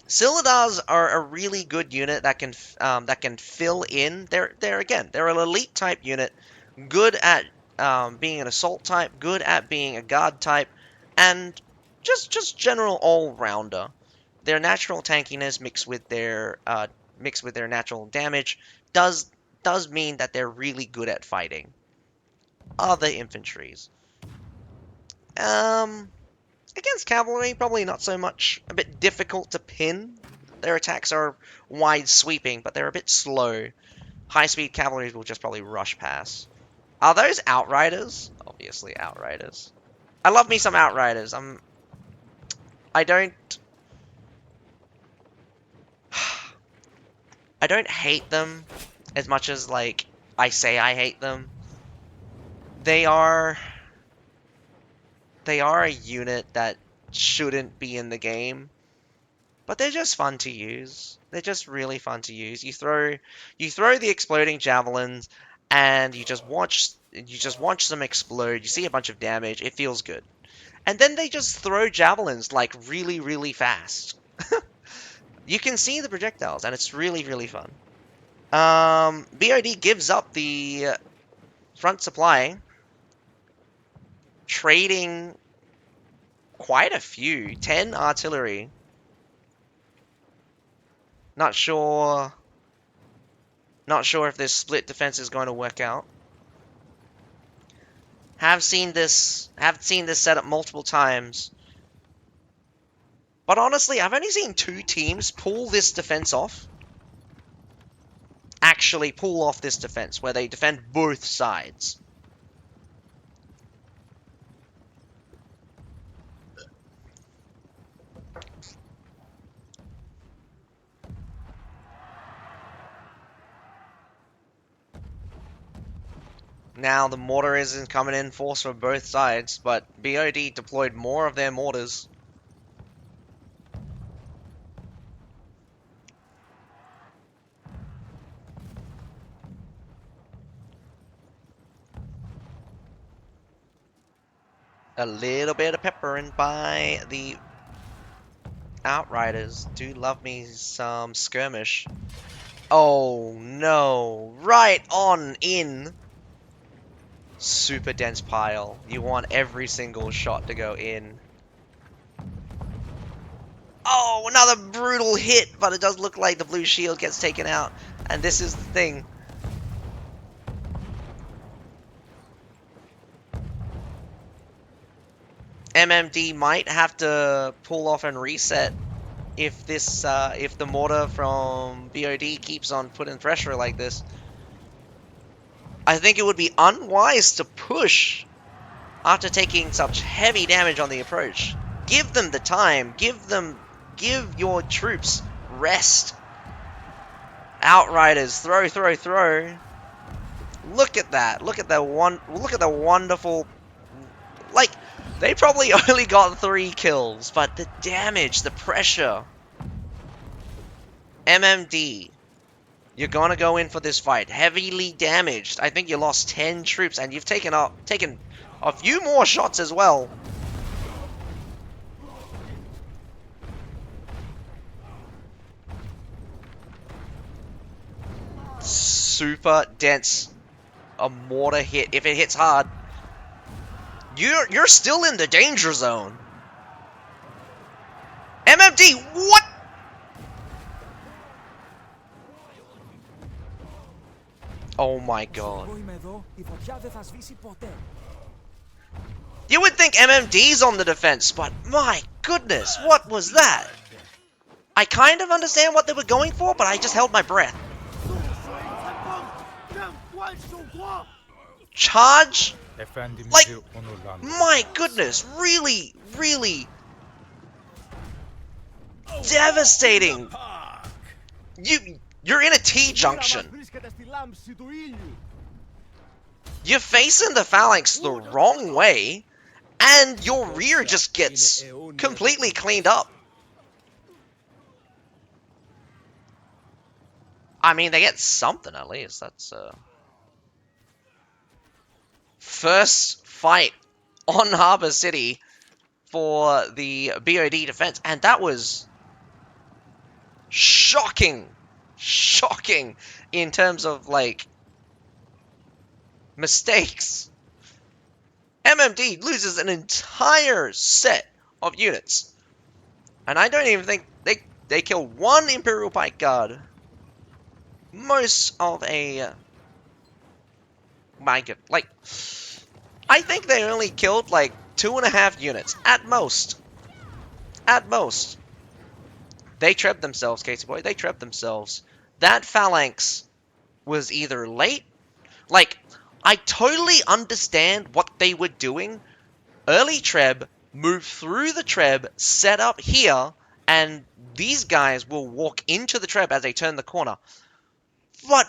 Silidars are a really good unit that can fill in. They're an elite type unit, good at being an assault type, good at being a guard type, and just general all-rounder. Their natural tankiness mixed with their natural damage does mean that they're really good at fighting other infantries. Against cavalry, probably not so much. A bit difficult to pin. Their attacks are wide sweeping, but they're a bit slow. High-speed cavalry will just probably rush past. Are those Outriders? Obviously Outriders. I love me some Outriders. I don't hate them as much as, like, I say I hate them. They are a unit that shouldn't be in the game. but they're just fun to use. They're just really fun to use. You throw the exploding javelins, and you just watch them explode. You see a bunch of damage. It feels good. And then they just throw javelins like really, really fast. You can see the projectiles, and it's really, really fun. BOD gives up the front supply, trading quite a few. 10 artillery. Not sure if this split defense is going to work out. Have seen this set up multiple times. But honestly, I've only seen 2 teams pull this defense off. Actually pull off this defense, where they defend both sides. Now the mortar isn't coming in force from both sides, but BOD deployed more of their mortars. A little bit of peppering by the Outriders. Do love me some skirmish. Oh no, right on in. Super dense pile. You want every single shot to go in. Oh, another brutal hit, but it does look like the blue shield gets taken out. And this is the thing. MMD might have to pull off and reset if this, if the mortar from BOD keeps on putting pressure like this. I think it would be unwise to push after taking such heavy damage on the approach. Give them the time. Give your troops rest. Outriders, throw, throw, throw. Look at that. Look at the wonderful. Like, they probably only got 3 kills, but the damage, the pressure. MMD. You're gonna go in for this fight. Heavily damaged. I think you lost 10 troops, and you've taken a few more shots as well. Super dense. A mortar hit. If it hits hard, you're still in the danger zone. MMD, what? Oh my god. You would think MMD's on the defense, but my goodness, what was that? I kind of understand what they were going for, but I just held my breath. Charge? Like, my goodness, really, really devastating. You're in a T-junction. You're facing the phalanx the wrong way, and your rear just gets completely cleaned up. I mean, they get something at least. That's first fight on Harbor City for the BOD defense, and that was shocking in terms of, like, mistakes. MMD loses an entire set of units, and I don't even think they kill 1 Imperial Pike Guard. Most of a my god, like, I think they only killed like 2.5 units at most. At most. They trebbed themselves, Casey boy. They trebbed themselves. That phalanx was either late. Like, I totally understand what they were doing. Early treb, move through the treb, set up here, and these guys will walk into the treb as they turn the corner. But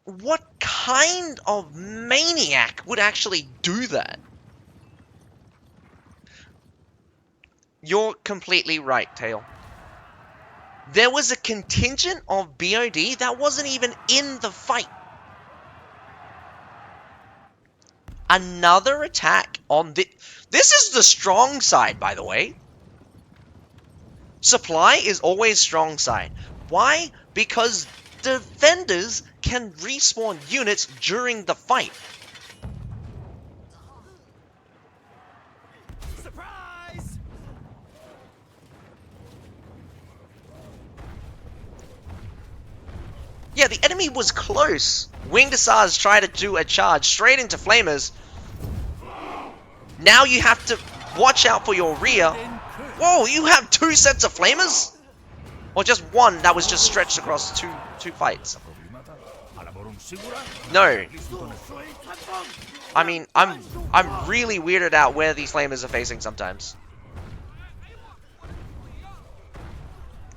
what kind of maniac would actually do that? You're completely right, Tail. There was a contingent of BOD that wasn't even in the fight. Another attack on the... This is the strong side, by the way. Supply is always strong side. Why? Because defenders can respawn units during the fight. Surprise! Yeah, the enemy was close. Winged Hussars tried to do a charge straight into Flamers. Now you have to watch out for your rear. Whoa, you have 2 sets of Flamers? Or just one that was just stretched across two fights? No. I mean, I'm really weirded out where these Flamers are facing sometimes.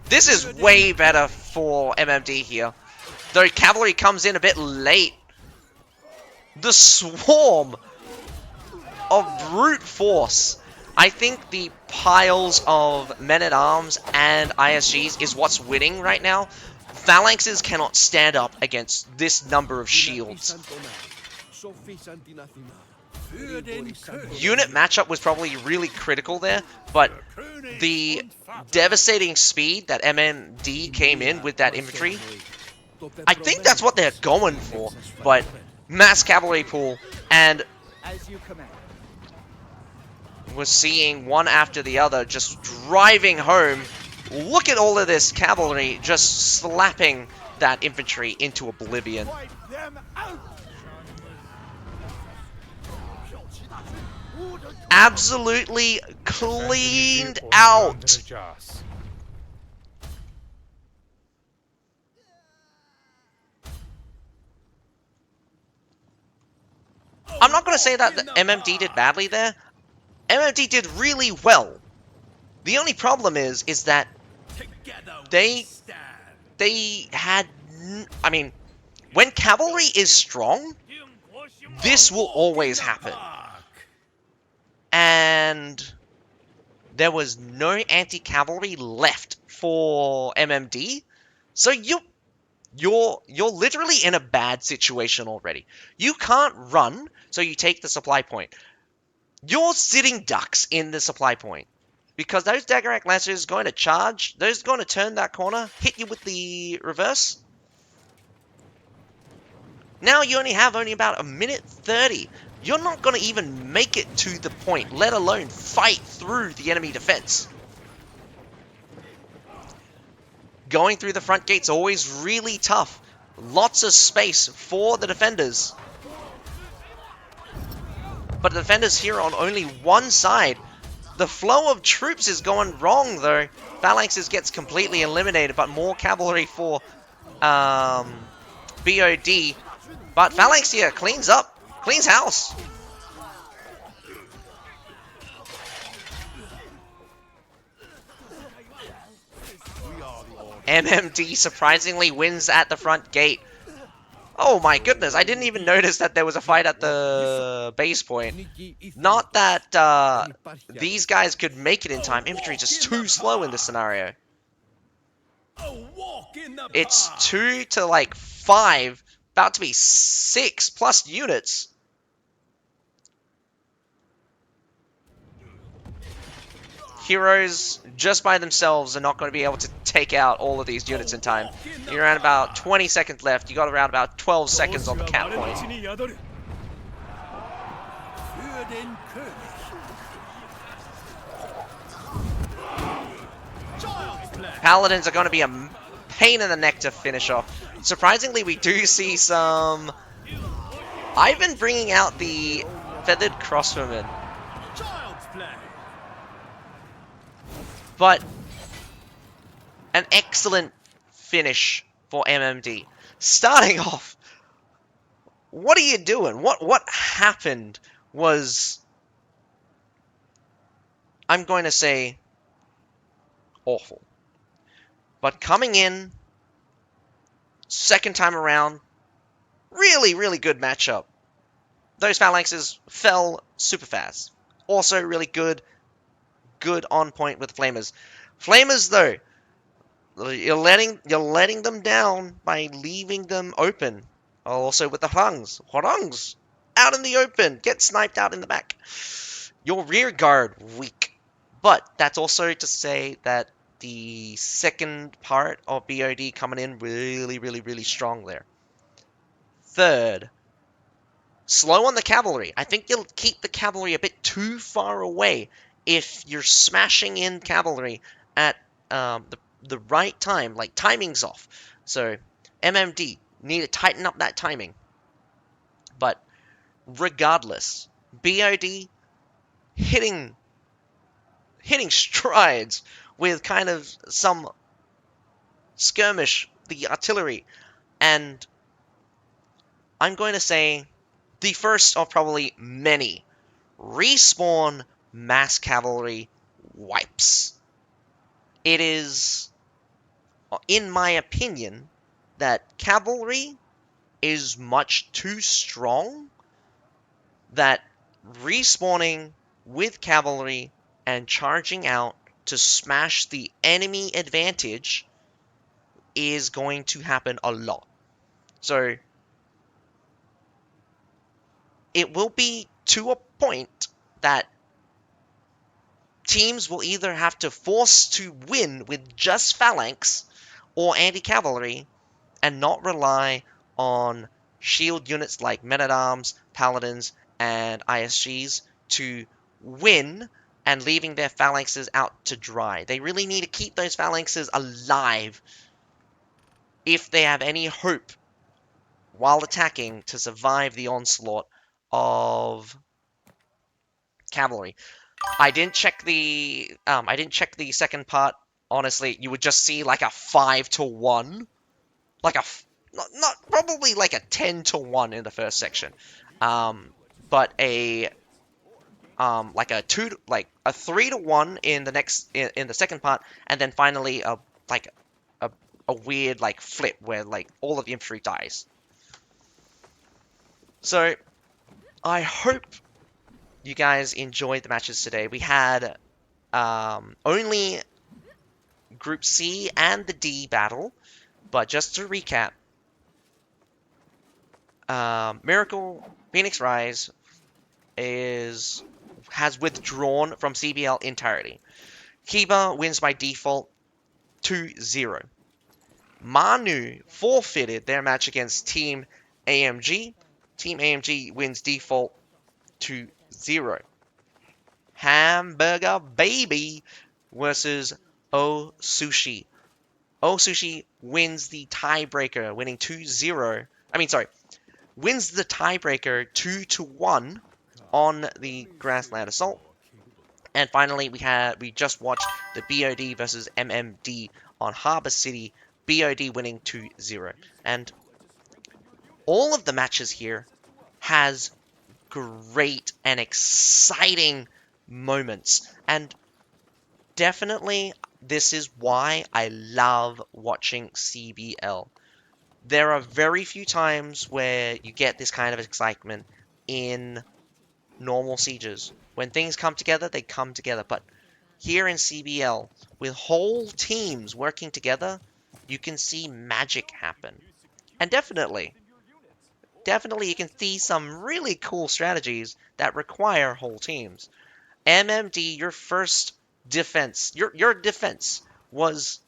This is way better for MMD here. Though cavalry comes in a bit late. The swarm of brute force. I think the piles of men-at-arms and ISGs is what's winning right now. Phalanxes cannot stand up against this number of shields. Unit matchup was probably really critical there, but the devastating speed that MMD came in with that infantry, I think that's what they're going for, but mass cavalry pool, and As you command. we're seeing one after the other just driving home. Look at all of this cavalry just slapping that infantry into oblivion. Wipe them out! Absolutely cleaned out. I'm not going to say that the MMD did badly there. MMD did really well. The only problem is that they had... I mean, when cavalry is strong, this will always happen. And there was no anti-cavalry left for MMD, so you're literally in a bad situation already. You can't run, so you take the supply point. You're sitting ducks in the supply point. Because those Daggerak Lancers are going to charge, those are going to turn that corner, hit you with the reverse. Now you only have about 1:30. You're not going to even make it to the point, let alone fight through the enemy defense. Going through the front gate's always really tough. Lots of space for the defenders. But the defenders here on only one side. The flow of troops is going wrong, though. Phalanxes gets completely eliminated, but more cavalry for BOD. But Phalanx here cleans up. Cleans house. MMD surprisingly wins at the front gate. Oh my goodness, I didn't even notice that there was a fight at the base point. Not that these guys could make it in time. Infantry just too slow in this scenario. It's 2 to like 5, about to be 6 plus units. Heroes, just by themselves, are not going to be able to take out all of these units in time. You're around about 20 seconds left. You got around about 12 seconds on the cap point. Paladins are going to be a pain in the neck to finish off. Surprisingly, we do see some... Ivan bringing out the Feathered Crossbowmen. But an excellent finish for MMD. Starting off, what are you doing? What happened was, I'm going to say, awful. But coming in, second time around, really, really good matchup. Those phalanxes fell super fast. Also really good on point with Flamers. Flamers, though, You're letting them down by leaving them open. Also with the Hurangs out in the open, get sniped out in the back. Your rear guard weak, but that's also to say that the second part of BOD coming in really, really, really strong there. Third, slow on the cavalry. I think you'll keep the cavalry a bit too far away if you're smashing in cavalry at the right time. Like, timing's off. So, MMD, need to tighten up that timing. But regardless, BOD hitting strides with kind of some skirmish, the artillery, and I'm going to say the first of probably many respawn mass cavalry wipes. It is, in my opinion, that cavalry is much too strong, that respawning with cavalry and charging out to smash the enemy advantage is going to happen a lot. So it will be to a point that teams will either have to force to win with just phalanx or anti-cavalry and not rely on shield units like men-at-arms, paladins, and ISGs to win and leaving their phalanxes out to dry. They really need to keep those phalanxes alive if they have any hope while attacking to survive the onslaught of cavalry. I didn't check the second part. Honestly, you would just see like a 5-1, like a not probably like a 10-1 in the first section, but a like a 3-1 in the next in the second part, and then finally like a a weird like flip where like all of the infantry dies. So I hope you guys enjoyed the matches today. We had only Group C and the D battle, but just to recap, Miracle Phoenix Rise has withdrawn from CBL entirety. Kiba wins by default 2-0. Manu forfeited their match against Team AMG. Team AMG wins default 2-0. Hamburger Baby versus O Sushi. O Sushi wins the tiebreaker, winning 2-0. Wins the tiebreaker 2-1 on the Grassland Assault. And finally, we just watched the BOD versus MMD on Harbor City, BOD winning 2-0. And all of the matches here has great and exciting moments. And definitely, this is why I love watching CBL. There are very few times where you get this kind of excitement in normal sieges. When things come together, they come together. But here in CBL, with whole teams working together, you can see magic happen. And definitely you can see some really cool strategies that require whole teams. MMD, your first defense, your defense was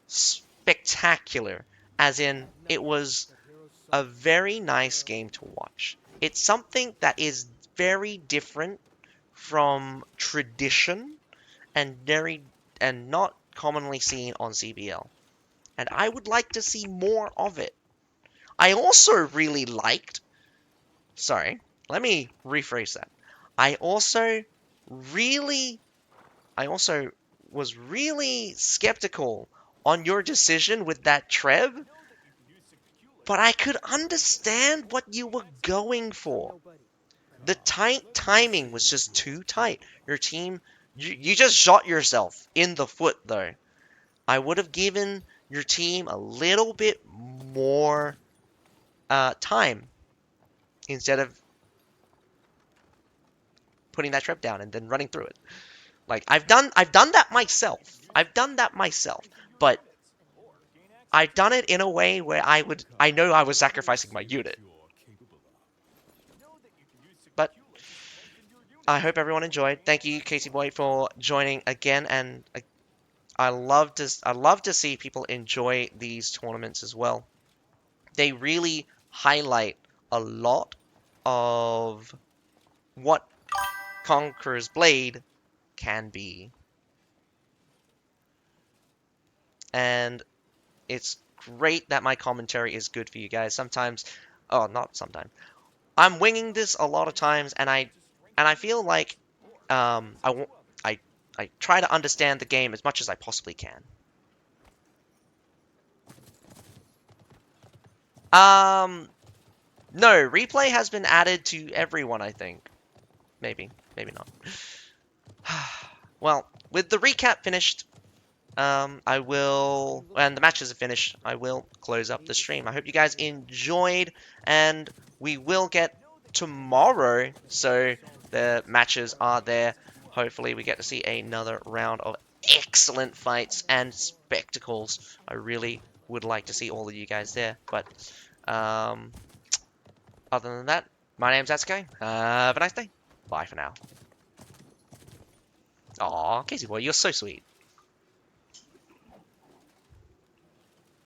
spectacular, as in it was a very nice game to watch. It's something that is very different from tradition and not commonly seen on CBL. And I would like to see more of it. I also really liked, sorry, let me rephrase that. I also really I also was really skeptical on your decision with that Trev, but I could understand what you were going for. The tight timing was just too tight. Your team, you just shot yourself in the foot, though. I would have given your team a little bit more time instead of putting that trap down and then running through it. Like I've done that myself. But I've done it in a way where I know I was sacrificing my unit. Know that you can use But Sigma to strengthen your units. I hope everyone enjoyed. Thank you, Casey Boy, for joining again, and I love to see people enjoy these tournaments as well. They really highlight a lot of what Conqueror's Blade can be. And it's great that my commentary is good for you guys. Sometimes, oh, not sometimes. I'm winging this a lot of times, and I feel like I I try to understand the game as much as I possibly can. No, replay has been added to everyone, I think. Maybe, maybe not. Well, with the recap finished, and the matches are finished, I will close up the stream. I hope you guys enjoyed, and we will get tomorrow, so the matches are there. Hopefully we get to see another round of excellent fights and spectacles. I really would like to see all of you guys there, but um, other than that, my name's Atsuko. Have a nice day. Bye for now. Aw, Casey boy, you're so sweet.